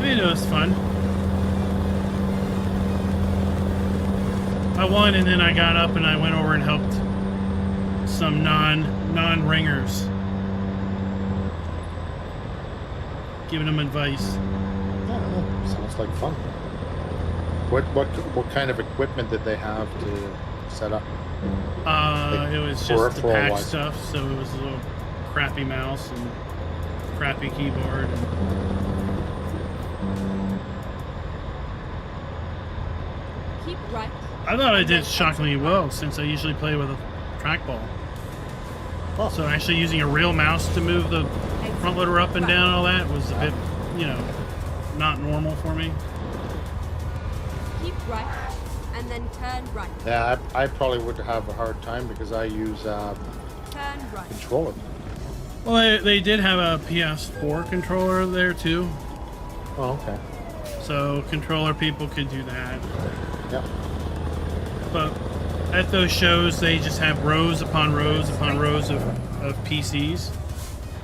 It was fun. I won, and then I got up and I went over and helped some non-ringers, giving them advice. Oh, sounds like fun. What kind of equipment did they have to set up? It was just the peripheral pack wise. stuff, so it was a little crappy mouse and crappy keyboard. Keep right. I thought I did shockingly well, since I usually play with a trackball. Oh. So actually using a real mouse to move the front loader up and down and all that was a bit, not normal for me. Keep right, and then turn right. Yeah, I probably would have a hard time because I use Turn right. controller. Well, they did have a PS4 controller there too, Oh, okay. so controller people could do that. Yeah. But at those shows, they just have rows upon rows upon rows of PCs,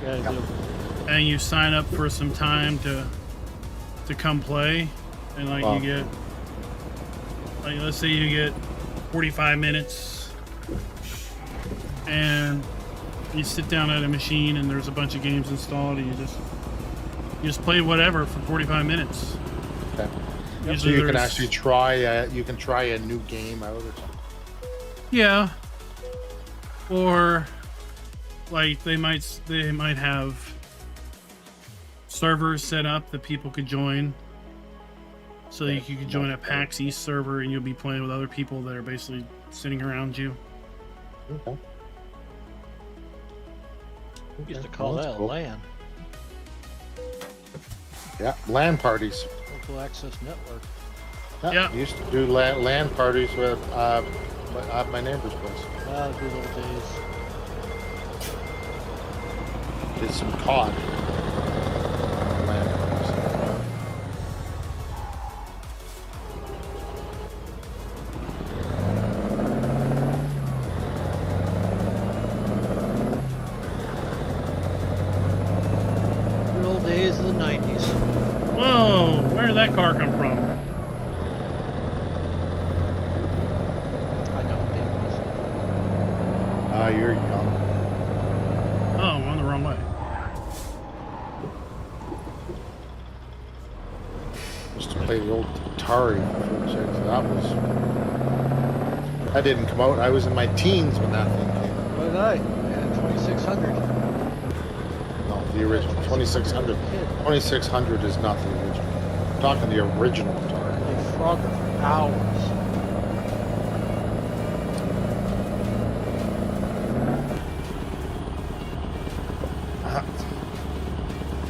Gotta do. and you sign up for some time to come play, and like Wow. you get, like let's say you get 45 minutes, and you sit down at a machine, and there's a bunch of games installed, and you just play whatever for 45 minutes. Okay. So Usually you can there's- actually try a new game out or something. Yeah. Or like they might have servers set up that people could join. So you could join a PAX East server and you'll be playing with other people that are basically sitting around you. Okay. We used to Okay, call well, that that's a cool. LAN, Yeah, LAN parties. Local Access Network. Yeah. Used to do LAN parties with at my neighbor's place. Ah, the good old days. did some cod. Good old days of the 90s. Whoa, where did that car come from? I know what day it was. Ah, you're young. Oh, I'm on the wrong way. Used to play the old Atari for six. That didn't come out. I was in my teens when that thing came out. What did I? Yeah, 2600. No, the original. 2600. 2600 is not the original. I'm talking the original Atari. Played Frogger for hours.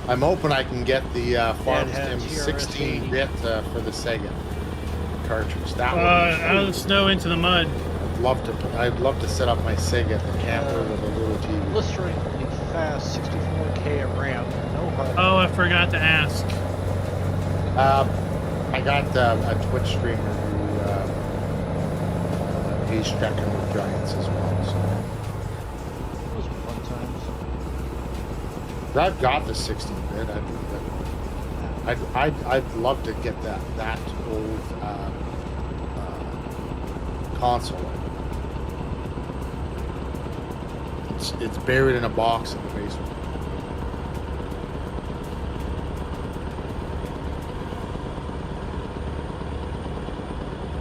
I'm hoping I can get the Farm had Sim TRS 16-bit for the Sega cartridge. That Out of the snow into the mud. I'd love to set up my Sega at the camper with a little TV. Blisteringly fast 64K of RAM. No HUD. Oh, I forgot to ask. I got a Twitch streamer who he's checking with Giants as well. So. Those were fun times. I've got the 16-bit. I'd love to get that old console. It's buried in a box in the basement.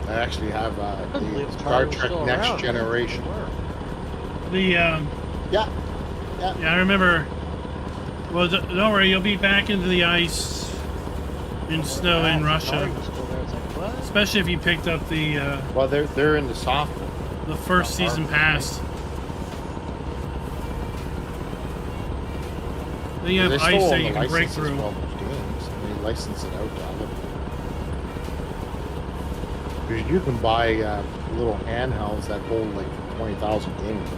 I actually have the Star Trek Next Generation. The Yeah. yeah, I remember. Well, don't worry, you'll be back into the ice and snow in Russia, especially if you picked up the Well, they're in the soft. the first season pass. Then you have They ice still that own you the can break licenses through. for all those games. They license it out to other people. You can buy little handhelds that hold like 20,000 games.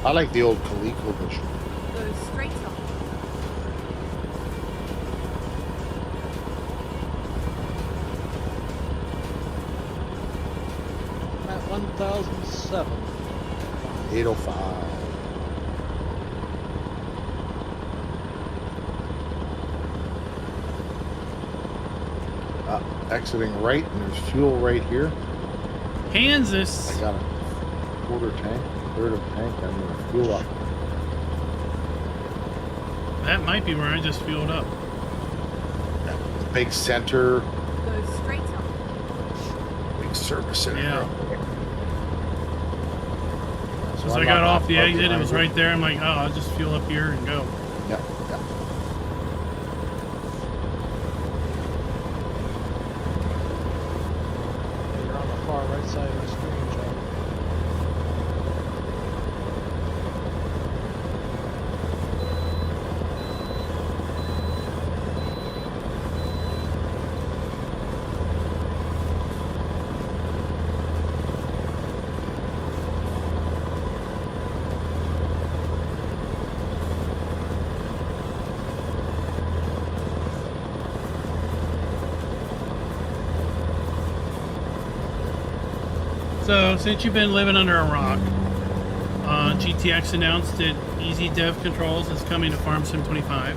I like the old ColecoVision. Go straight on. At 1007. 805. Exiting right, and there's fuel right here. Kansas. I got a quarter tank, third of tank. I'm gonna fuel up. That might be where I just fueled up. Big center, Go straight on. big service center. Yeah. So As I'm I got not off the far exit, it behind was you. right there. I'm like, oh, I'll just fuel up here and go. Yeah, yeah. You're on the far right side of the screen, John. So, since you've been living under a rock, GTX announced that Easy Dev Controls is coming to Farm Sim 25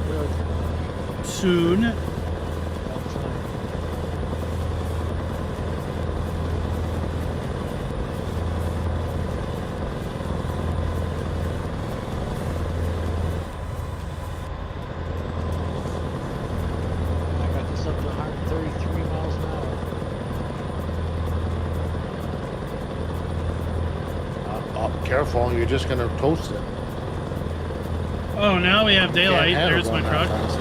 Good. soon. About time. I got this up to 133 miles an hour. Careful, you're just gonna toast it. Oh, now we have Can't daylight. handle There's my going that truck. fast.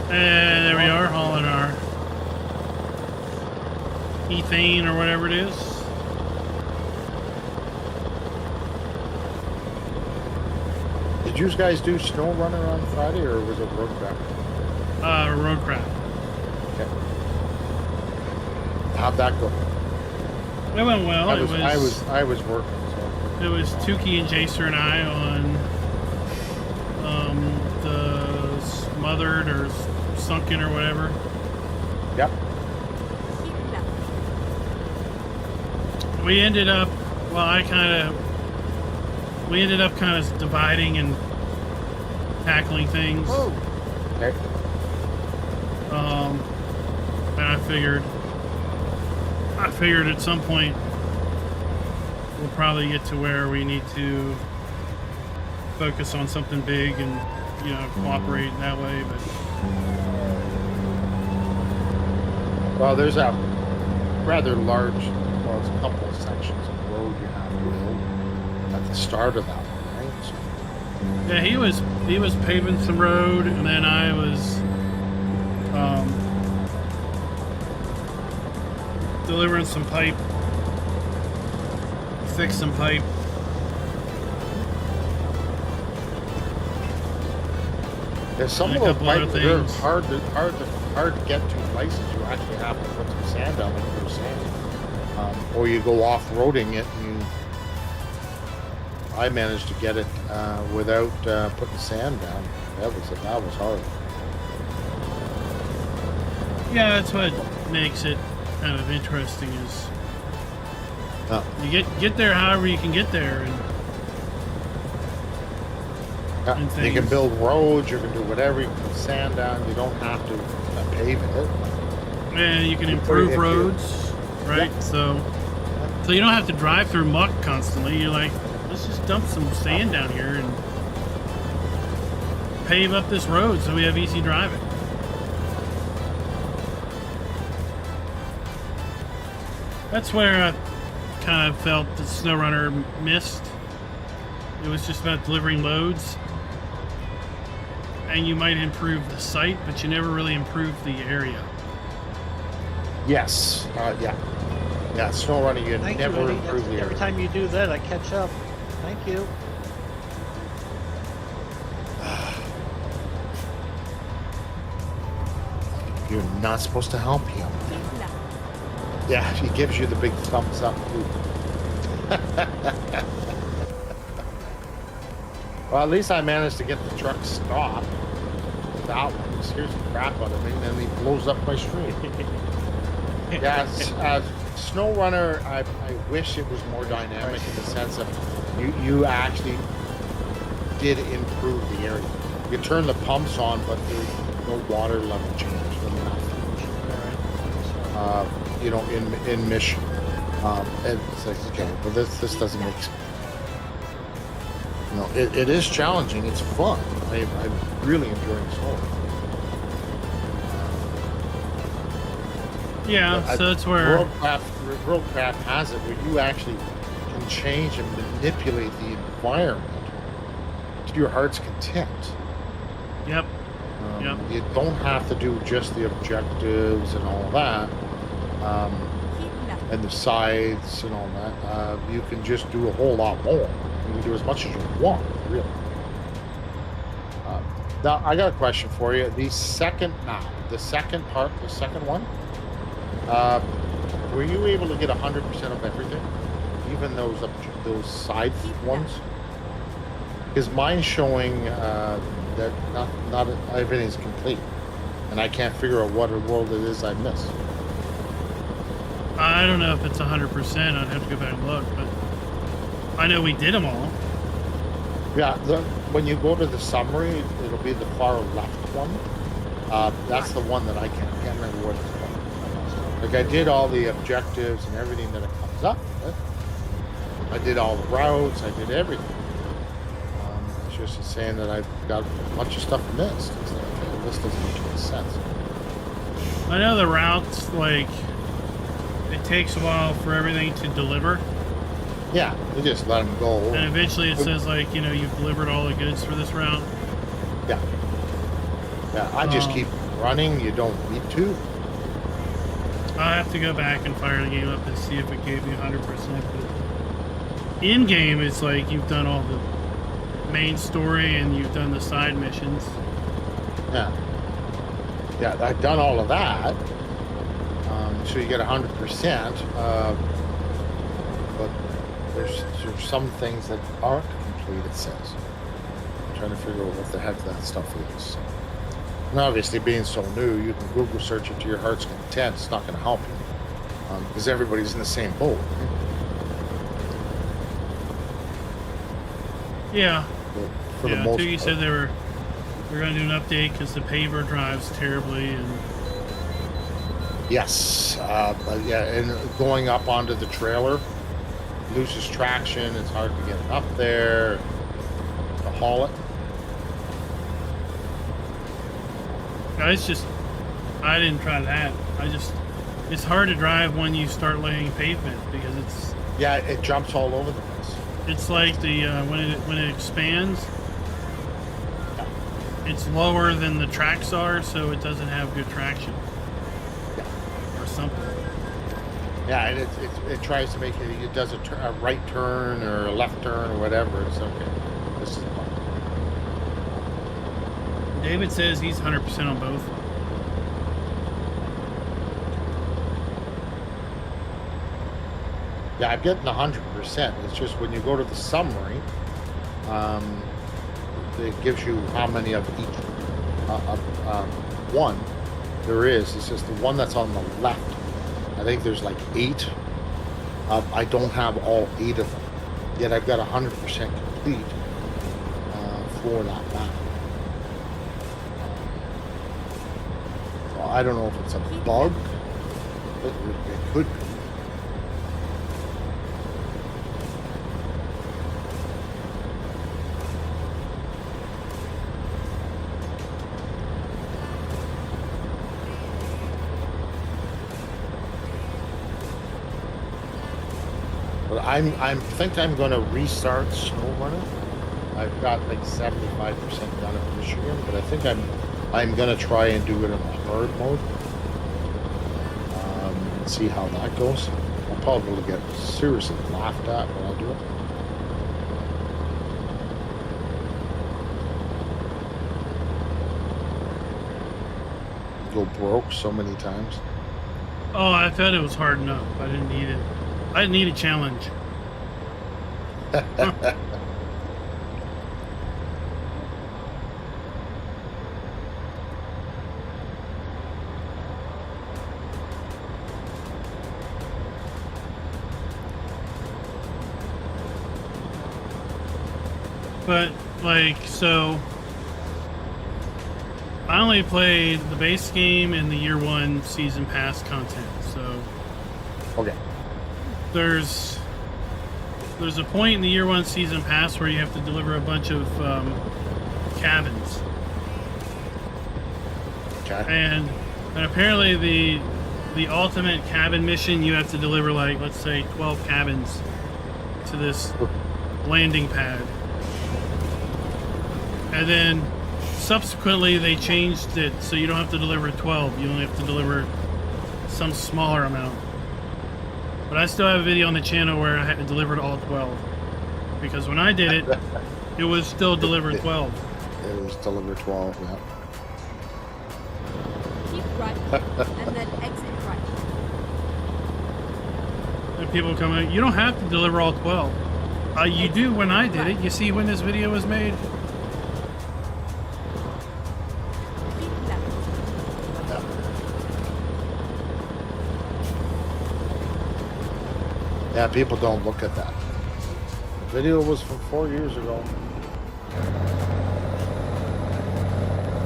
And there we are, hauling our ethane or whatever it is. Did you guys do snow runner on Friday, or was it roadcraft? Roadcraft. Okay. How'd that go? It went well. I was working, so. It was Tukey and Jacer and I on the smothered or sunken or whatever. Yep. Keep left. We ended up, we ended up kind of dividing and tackling things. Okay. And I figured at some point we'll probably get to where we need to focus on something big and, you know, cooperate in that way. But Well, there's a rather large, well, it's a couple of sections of road you have to build at the start of that one, right? So, yeah, he was paving some road, and then I was delivering some pipe, fix some pipe. there's some And of a those couple other pipes that are things. hard to get to places. You actually have to put some sand down, like you were saying, or you go off-roading it. And I managed to get it without putting sand down. That was hard. Yeah, that's what makes it kind of interesting is you get there however you can get there, and Yeah, and you can things. build roads, you can do whatever, you can put sand down, you don't have to pave it. and you can Pretty improve iffy. roads, right? Yeah. So you don't have to drive through muck constantly. You're like, let's just dump some sand down here and pave up this road so we have easy driving. That's where I kind of felt the SnowRunner missed. It was just about delivering loads. And you might improve the site, but you never really improve the area. Yes, yeah. Yeah, snow running, you Thank never you, Eddie. improve the Every area. time you do that, I catch up. Thank you. You're not supposed to help him. Keep left. Yeah, he gives you the big thumbs up, too. Well, at least I managed to get the truck stopped without one. He scares the crap out of me, and then he blows up my street. Yeah, Snow Runner, I wish it was more dynamic in the sense of you actually did improve the area. You turn the pumps on, but there's no water level change, no nothing. You know, in mission. And it's like, okay, well, this doesn't make sense. You know, it is challenging. It's fun. I'm really enjoying snow. Yeah, But so that's where Roadcraft has it where you actually can change and manipulate the environment to your heart's content. Yep. Yep. You don't have to do just the objectives and all that, Keep left. and the sides and all that. You can just do a whole lot more. You can do as much as you want, really. Now, I got a question for you. The second one, were you able to get 100% of everything, even those side ones? Because mine's showing that not everything's complete, and I can't figure out what world it is I missed. I don't know if it's 100%. I'd have to go back and look, but I know we did them all. Yeah, when you go to the summary, it'll be the far left one. That's the one that I can't remember what it's called. Like, I did all the objectives and everything that it comes up with. I did all the routes. I did everything. It's just saying that I've got a bunch of stuff missed. It's like, okay, this doesn't make any sense. I know the routes, like, it takes a while for everything to deliver. Yeah, you just let them go. And eventually it says, like, you know, you've delivered all the goods for this route. Yeah. Yeah, I just keep running. You don't need to. I'll have to go back and fire the game up and see if it gave me 100%. But in game, it's like you've done all the main story and you've done the side missions. Yeah. Yeah, I've done all of that. So you get 100%. But there's some things that aren't complete, it says. I'm trying to figure out what the heck that stuff is. And obviously, being so new, you can Google search it to your heart's content. It's not going to help you. Because everybody's in the same boat. Yeah. For the Yeah, most Toogie part. said they were going to do an update because the paver drives terribly, and Yes, but yeah, and going up onto the trailer loses traction. It's hard to get it up there to haul it. I didn't try that. It's hard to drive when you start laying pavement because Yeah, it jumps all over the place. it's like the when it expands, it's lower than the tracks are, so it doesn't have good traction Yeah, or something. yeah, and it tries to make it. It does a right turn or a left turn or whatever. It's okay. This is fun. David says he's 100% on both. Yeah, I'm getting 100%. It's just when you go to the summary, it gives you how many of each one there is. It's just the one that's on the left. I think there's like 8. I don't have all 8 of them. Yet I've got 100% complete for that map. So I don't know if it's a bug. It could be. But I think I'm going to restart SnowRunner. I've got like 75% done at Michigan, but I think I'm going to try and do it in a hard mode. And see how that goes. I'll probably get seriously laughed at when I do it. Go broke so many times. Oh, I thought it was hard enough. I didn't need it. I didn't need a challenge. But, like, so I only played the base game and the year 1 season pass content, so Okay. there's a point in the year 1 season pass where you have to deliver a bunch of cabins, Okay. and apparently the ultimate cabin mission, you have to deliver, like, let's say 12 cabins to this landing pad, and then subsequently they changed it so you don't have to deliver 12, you only have to deliver some smaller amount. But I still have a video on the channel where I had delivered all 12. Because when I did it, it was still delivered 12. It was delivered 12, yeah. Keep right and then exit right. And people come in, you don't have to deliver all 12. You do when I did it. You see when this video was made? Keep left. Yeah, people don't look at that. The video was from 4 years ago.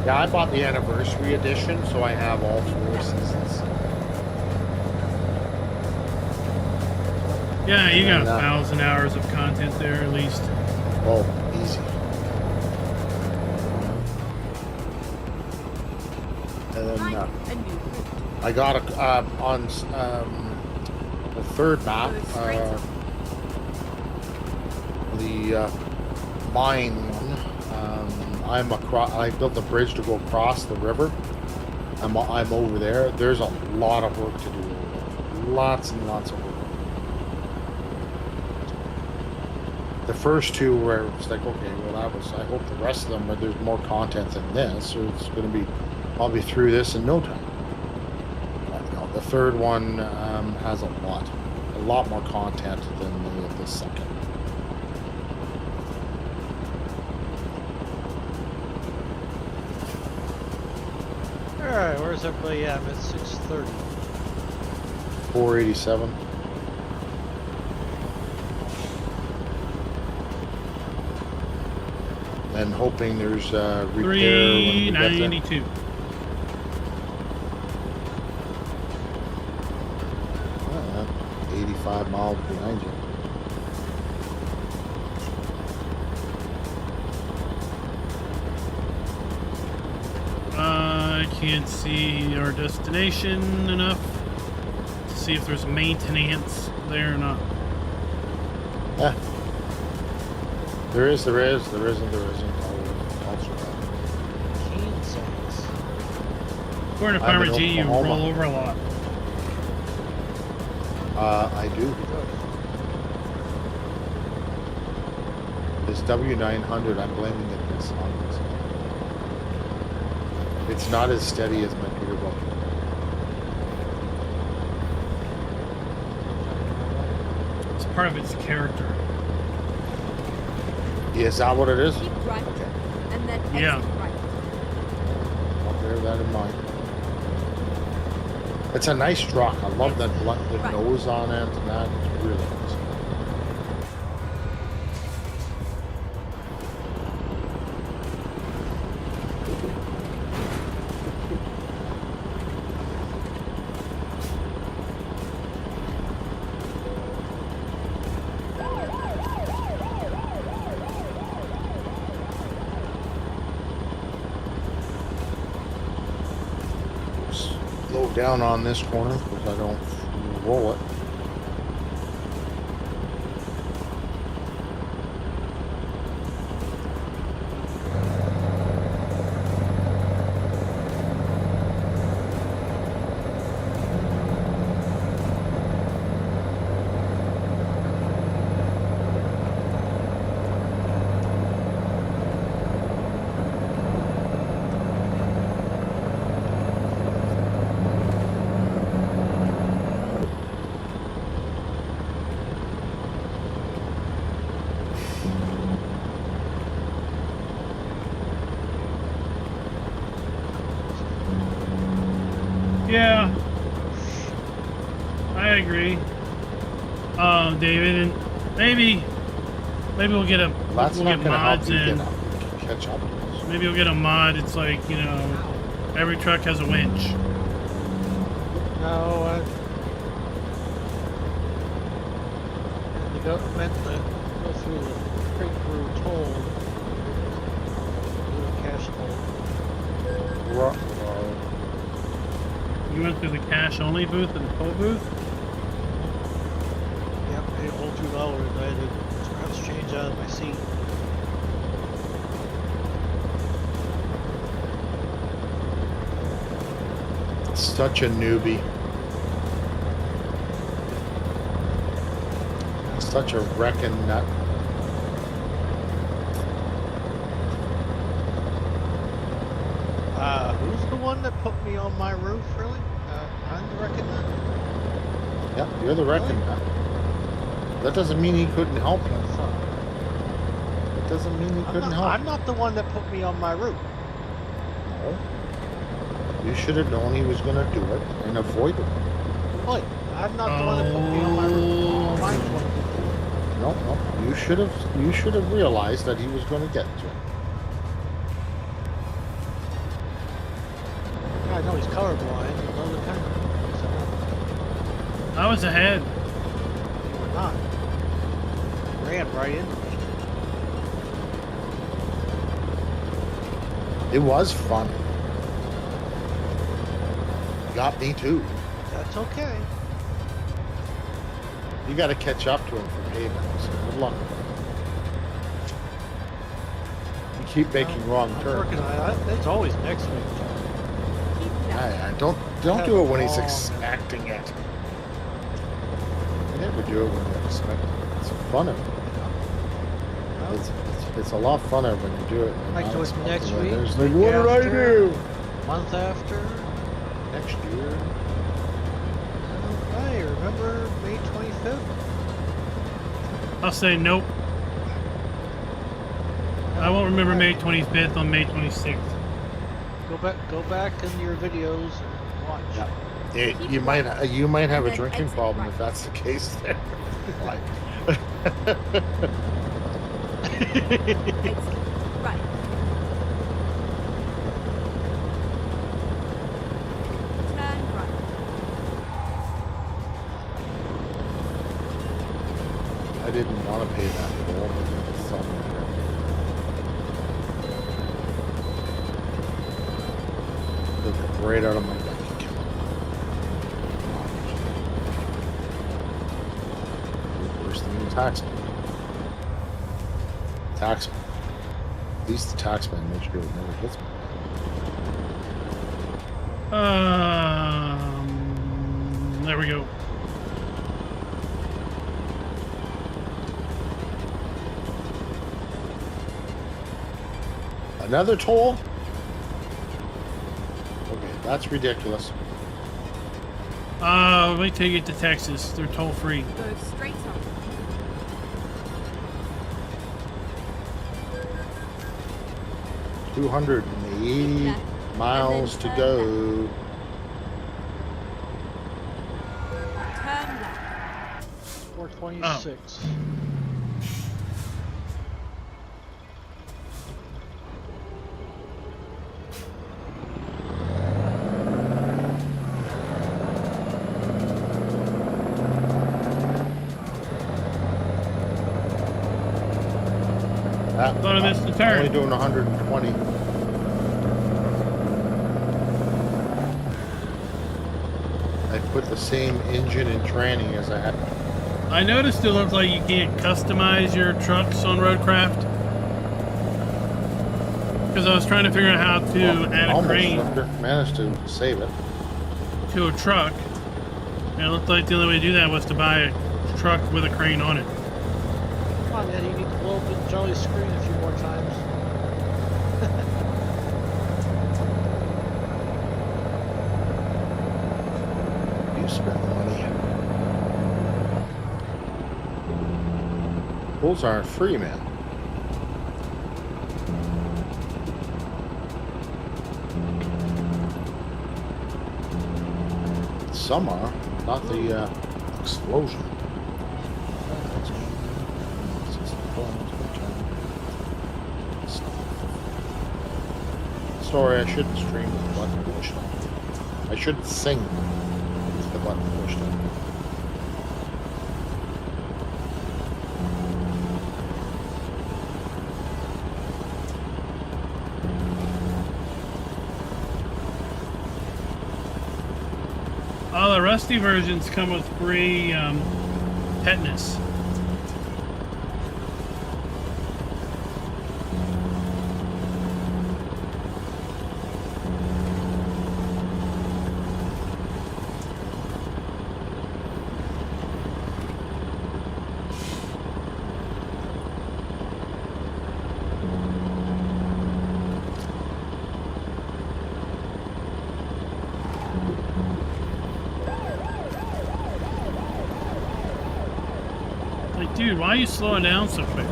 Yeah, I bought the anniversary edition, so I have all 4 seasons. Yeah, you got And, 1,000 hours of content there at least. Oh, easy. And then Find a new route. I got on the third map, Go straight on. the mine one. I built a bridge to go across the river. I'm over there. There's a lot of work to do over there. Lots and lots of work. The first two where it's like, okay, well, that was. I hope the rest of them, where there's more content than this, so it's going to be. I'll be through this in no time. But, no, the third one has a lot more content than the second. Alright, where's everybody at? I'm at 6:30. 487. And hoping there's repair when we get there. 392. 85 miles behind you. I can't see our destination enough to see if there's maintenance there or not. Yeah. There is, there isn't. I'll survive. Kansas. According to I'm Farmer in G, you Oklahoma. roll over a lot. I do. This W900, I'm blaming it this on this. It's not as steady as my Prebuilt. It's part of its character. Is that what it is? Keep right, Okay. and then exit Yeah. right. I'll bear that in mind. It's a nice truck. I love that blunt, the Right. nose on it and that. It's really nice. Slow down on this corner because I don't roll it. Yeah, I agree, David, and maybe we'll get a That's we'll not get going to help mods you in. catch up. Maybe we'll get a mod. It's like, you know, every truck has a winch. No, the government to go through the Prebuilt toll. Do a cash toll. You went through the cash only booth and the toll booth. Yep, paid a whole $2. I had to scratch change out of my seat. Such a newbie. Such a wrecking nut. Who's the one that put me on my roof, really? I'm the wrecking nut? Yep, you're the wrecking nut. That doesn't mean he couldn't help you. It doesn't mean he couldn't help. I'm not the one that put me on my roof. No. You should have known he was going to do it and avoid it. Wait, I'm not the one that put me on my roof. Mine's the one that put me. No. You should have realized that he was going to get to it. I know he's colorblind. You know the kind of. I was ahead. You were not. You ran right into me. It was fun. Got me too. That's okay. You got to catch up to him for payback. So good luck. You keep making wrong I'm turns. working on it. It's always next week. Keep left. I don't Have do it when he's long. expecting it. I never do it when you're expecting it. It's fun of it. It's a lot funner when you do it. when Like you're do not it next expecting it. week, It's like, week what did I after, do? month after. Next year. Hey, remember May 25th? I'll say nope. I won't remember May 25th on May 26th. Go back in your videos and watch. Yeah. You might have a drinking problem if that's the case. There. Like, Exit. Right. Turn right. I didn't want to pay that toll, but it's something. Took it right out of my bank account. Worse than the taxman. Taxman. At least the taxman makes sure it never hits me. There we go. Another toll? Okay, that's ridiculous. Wait till you get to Texas. They're toll free. Go straight on. Two 280 Left. miles And to then go. Turn left. 426. Thought I missed the I'm turn. only doing 120. I put the same engine and tranny as I had. I noticed it looks like you can't customize your trucks on Roadcraft. Because I was trying to figure out how to add a Almost crane managed to save it. to a truck. And it looked like the only way to do that was to buy a truck with a crane on it. Come on, Eddie, you need to blow up Jolly's screen a few more times. You spend the money. Bulls aren't free, man. Some are, not the explosion. Sorry, I shouldn't stream with the button pushed on. I shouldn't sing with the button pushed on. All the Rusty versions come with free tetanus. Like, dude, why are you slowing down so quick?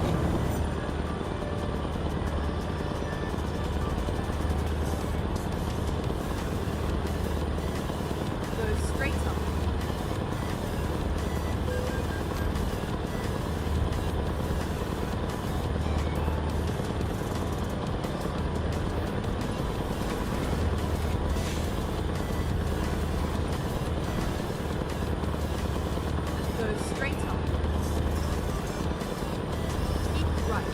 Go straight on. Go straight on. Keep right.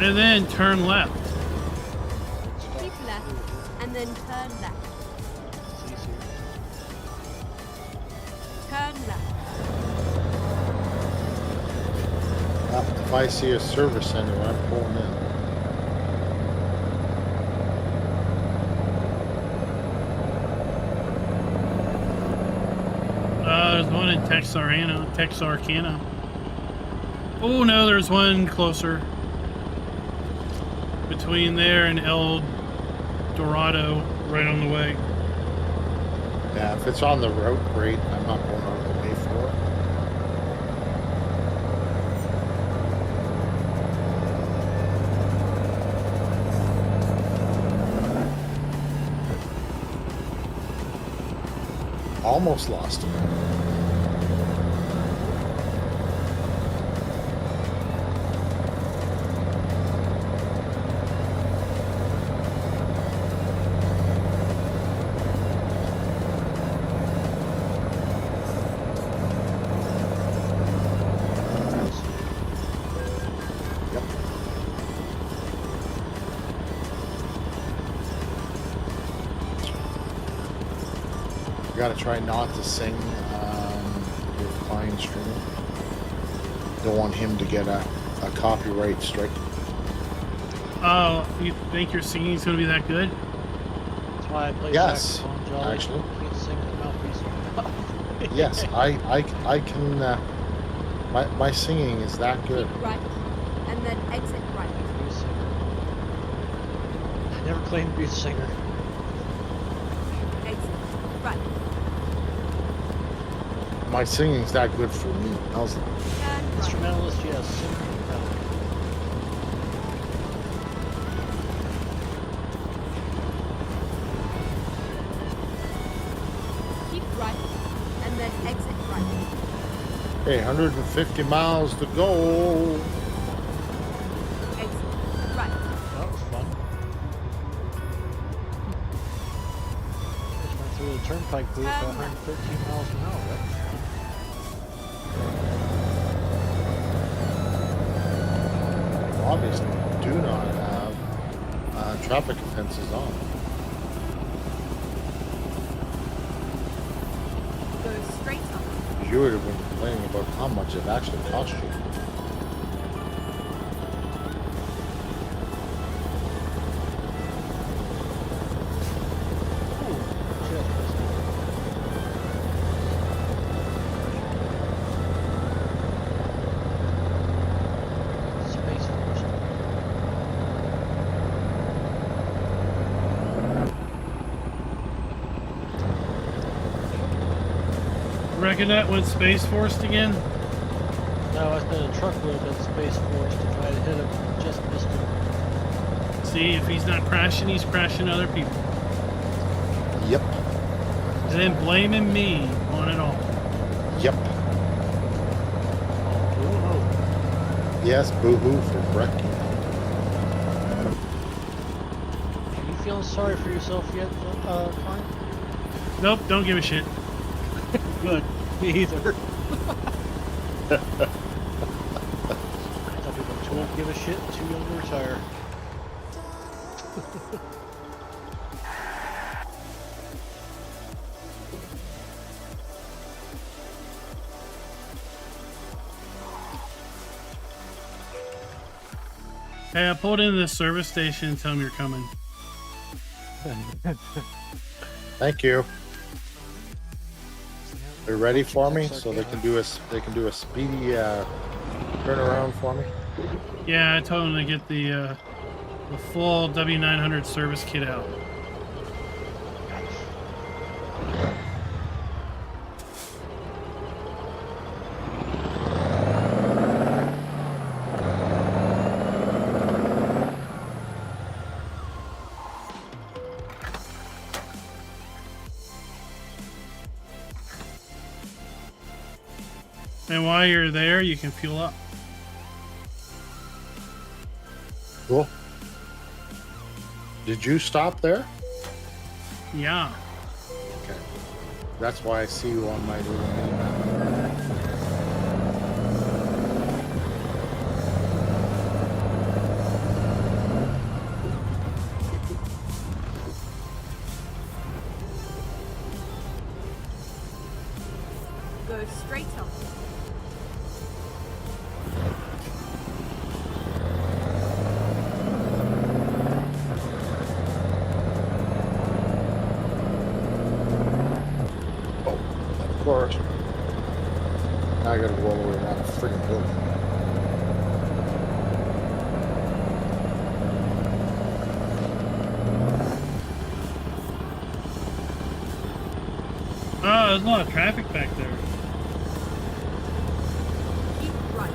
And then turn left. Keep left, and then turn left. It's easier. Turn left. If I see a service center, I'm pulling in. there's one in Texarkana. Oh no, there's one closer. Between there and El Dorado, right on the way. Yeah, if it's on the route, great. I'm not going out of the way for it. Almost lost him. Yep. You gotta try not to sing with Klein streaming. Don't want him to get a copyright strike. Oh, you think your singing's gonna be that good? That's why I play Yes, saxophone, Jolly. actually. Can't sing with the mouthpiece. Yes, I can. My singing is that good. Keep right, and then exit right. Be a singer. I never claimed to be a singer. Exit right. My singing's that good for me. How's that? Turn right. Instrumentalist, yes. Singer, no. Keep right, and then exit right. Hey, 150 miles to go. Exit right. That was fun. Just went through the turnpike booth at 113 miles an hour. Obviously, do not have traffic offenses on. Go straight up. You would have been complaining about how much it actually cost you. Space Force. Reckon that went Space Forced again? No, it's been a truckload at Space Force to try to hit him. Just missed him. See, if he's not crashing, he's crashing other people. Yep. And then blaming me on it all. Yep. Oh, Yes, boo-hoo for wrecking. are you feeling sorry for yourself yet, Klein? Nope, don't give a shit. Good. Me either. Some people are too old to give a shit and too young to retire. Hey, I pulled into the service station and tell them you're coming. Thank you. They're ready for me, so they can do a speedy turnaround for me. Yeah, I told them to get the full W900 service kit out. And while you're there, you can fuel up. Cool. Did you stop there? Yeah. Okay. That's why I see you on my little mini map. Go straight up. Oh, of course. Now I gotta go all the way around the friggin' building. Oh, there's a lot of traffic back there. Keep right.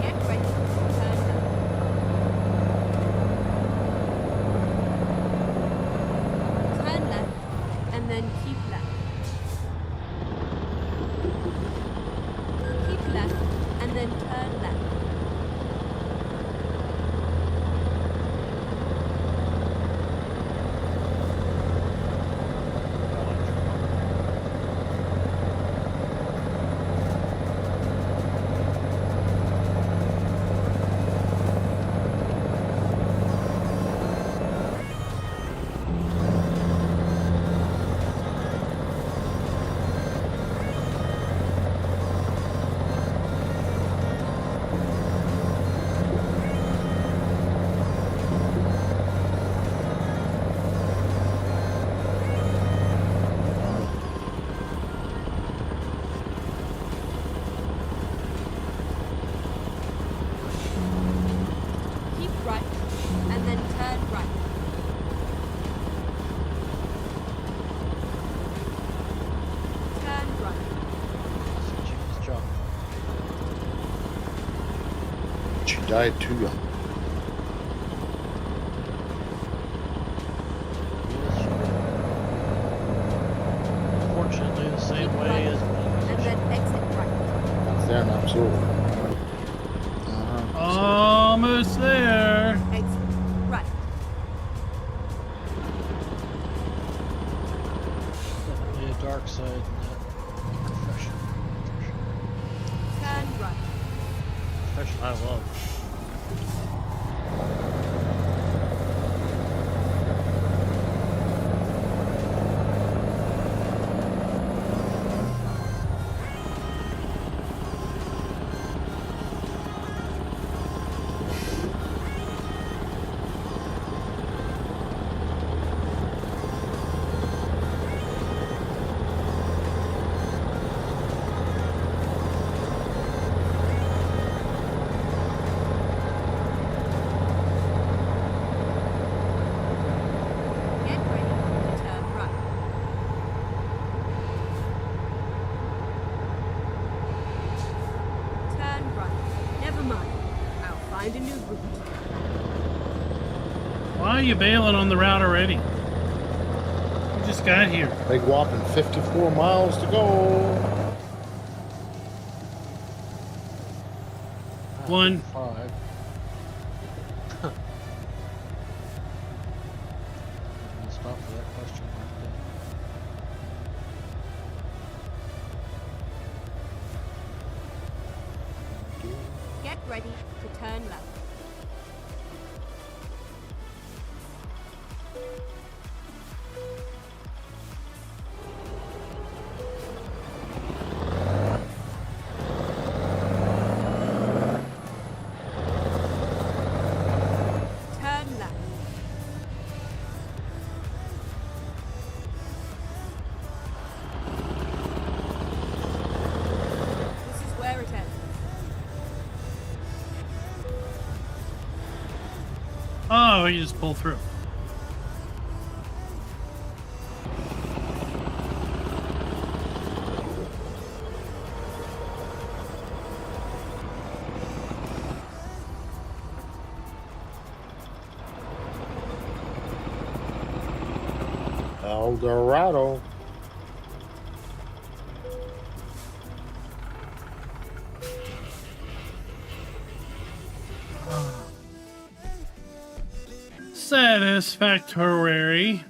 Get ready. Turn left. Turn left, and then keep left. Keep left, and then turn left. Keep right, and then turn right. Turn right. James John. She died too young. Unfortunately, the same Keep way right, as and then exit right. That's there, absolutely. Almost there. Exit right. definitely a dark side in that profession. Turn right. Profession I love. Get ready to turn right. Turn right. Never mind. I'll find a new route. Why are you bailing on the route already? You just got here. Big whopping 54 miles to go. One. 5. Stop for that question mark Get ready to turn left. Turn left. This is where it ends. Oh, you just pull through. El Dorado. Satisfactory. then.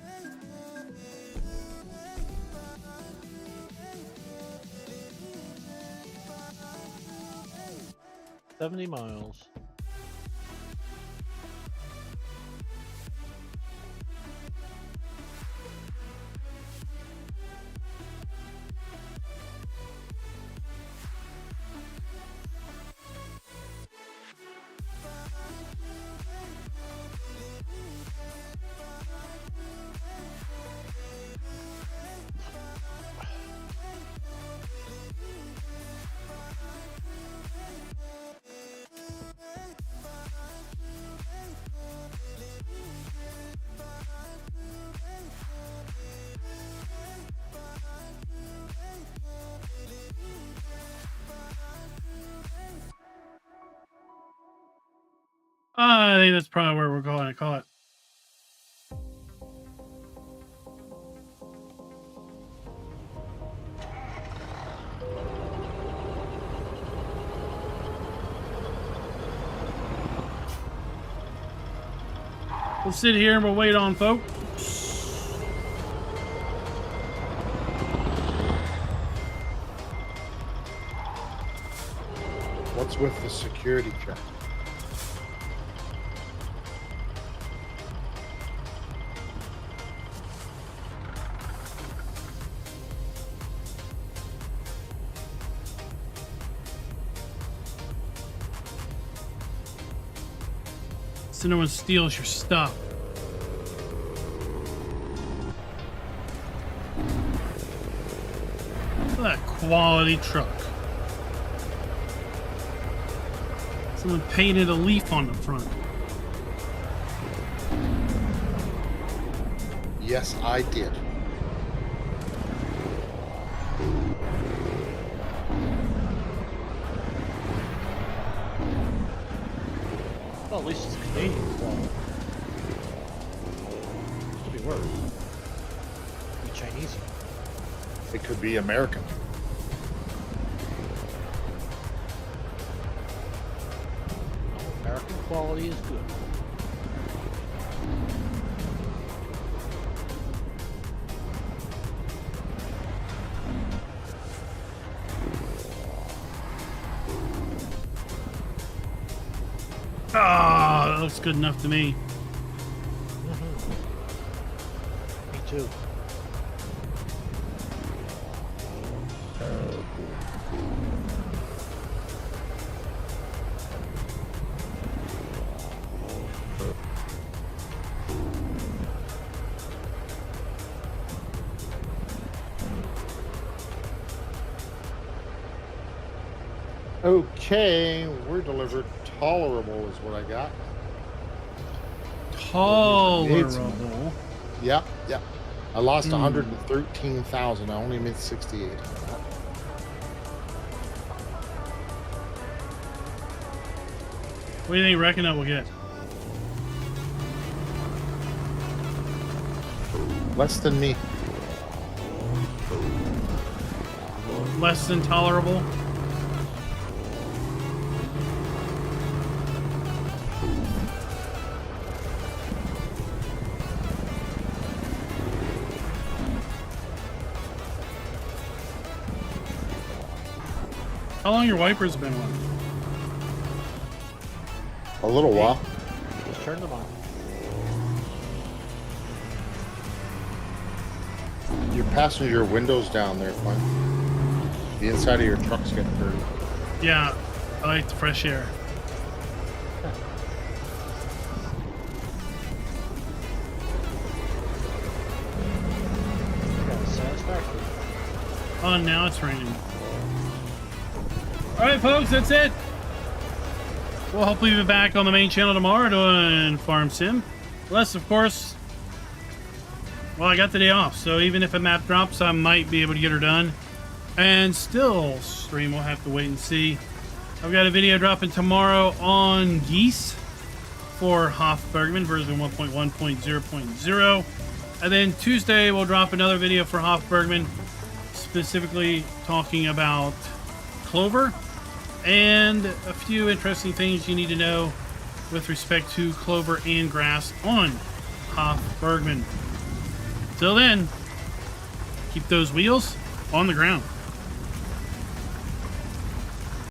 70 miles. I think that's probably where we're going to call it. We'll sit here and we'll wait on folks. What's with the security check? So no one steals your stuff. Look at that quality truck. Someone painted a leaf on the front. Yes, I did. Well, at least it's Canadian quality. Could be worse. Could be Chinese. It could be American. American quality is good. Ah, that looks good enough to me. Me too. Okay, we're delivered. Tolerable is what I got. Tolerable. Yep. I lost 113,000. I only made 68. What do you think? Reckon that we'll get? Less than me. Less than tolerable. How long your wipers been on? A little while. Just turn them on. Your passenger windows down there, Clint. The inside of your truck's getting dirty. Yeah, I like the fresh air. Yeah, satisfactory. Oh, now it's raining. All right, folks, that's it. We'll hopefully be back on the main channel tomorrow doing Farm Sim. Unless, of course, well, I got the day off, so even if a map drops, I might be able to get her done. And still stream, we'll have to wait and see. I've got a video dropping tomorrow on geese for Hofbergman version 1.1.0.0. And then Tuesday, we'll drop another video for Hofbergman, specifically talking about clover and a few interesting things you need to know with respect to clover and grass on Hofbergman. Till then, keep those wheels on the ground.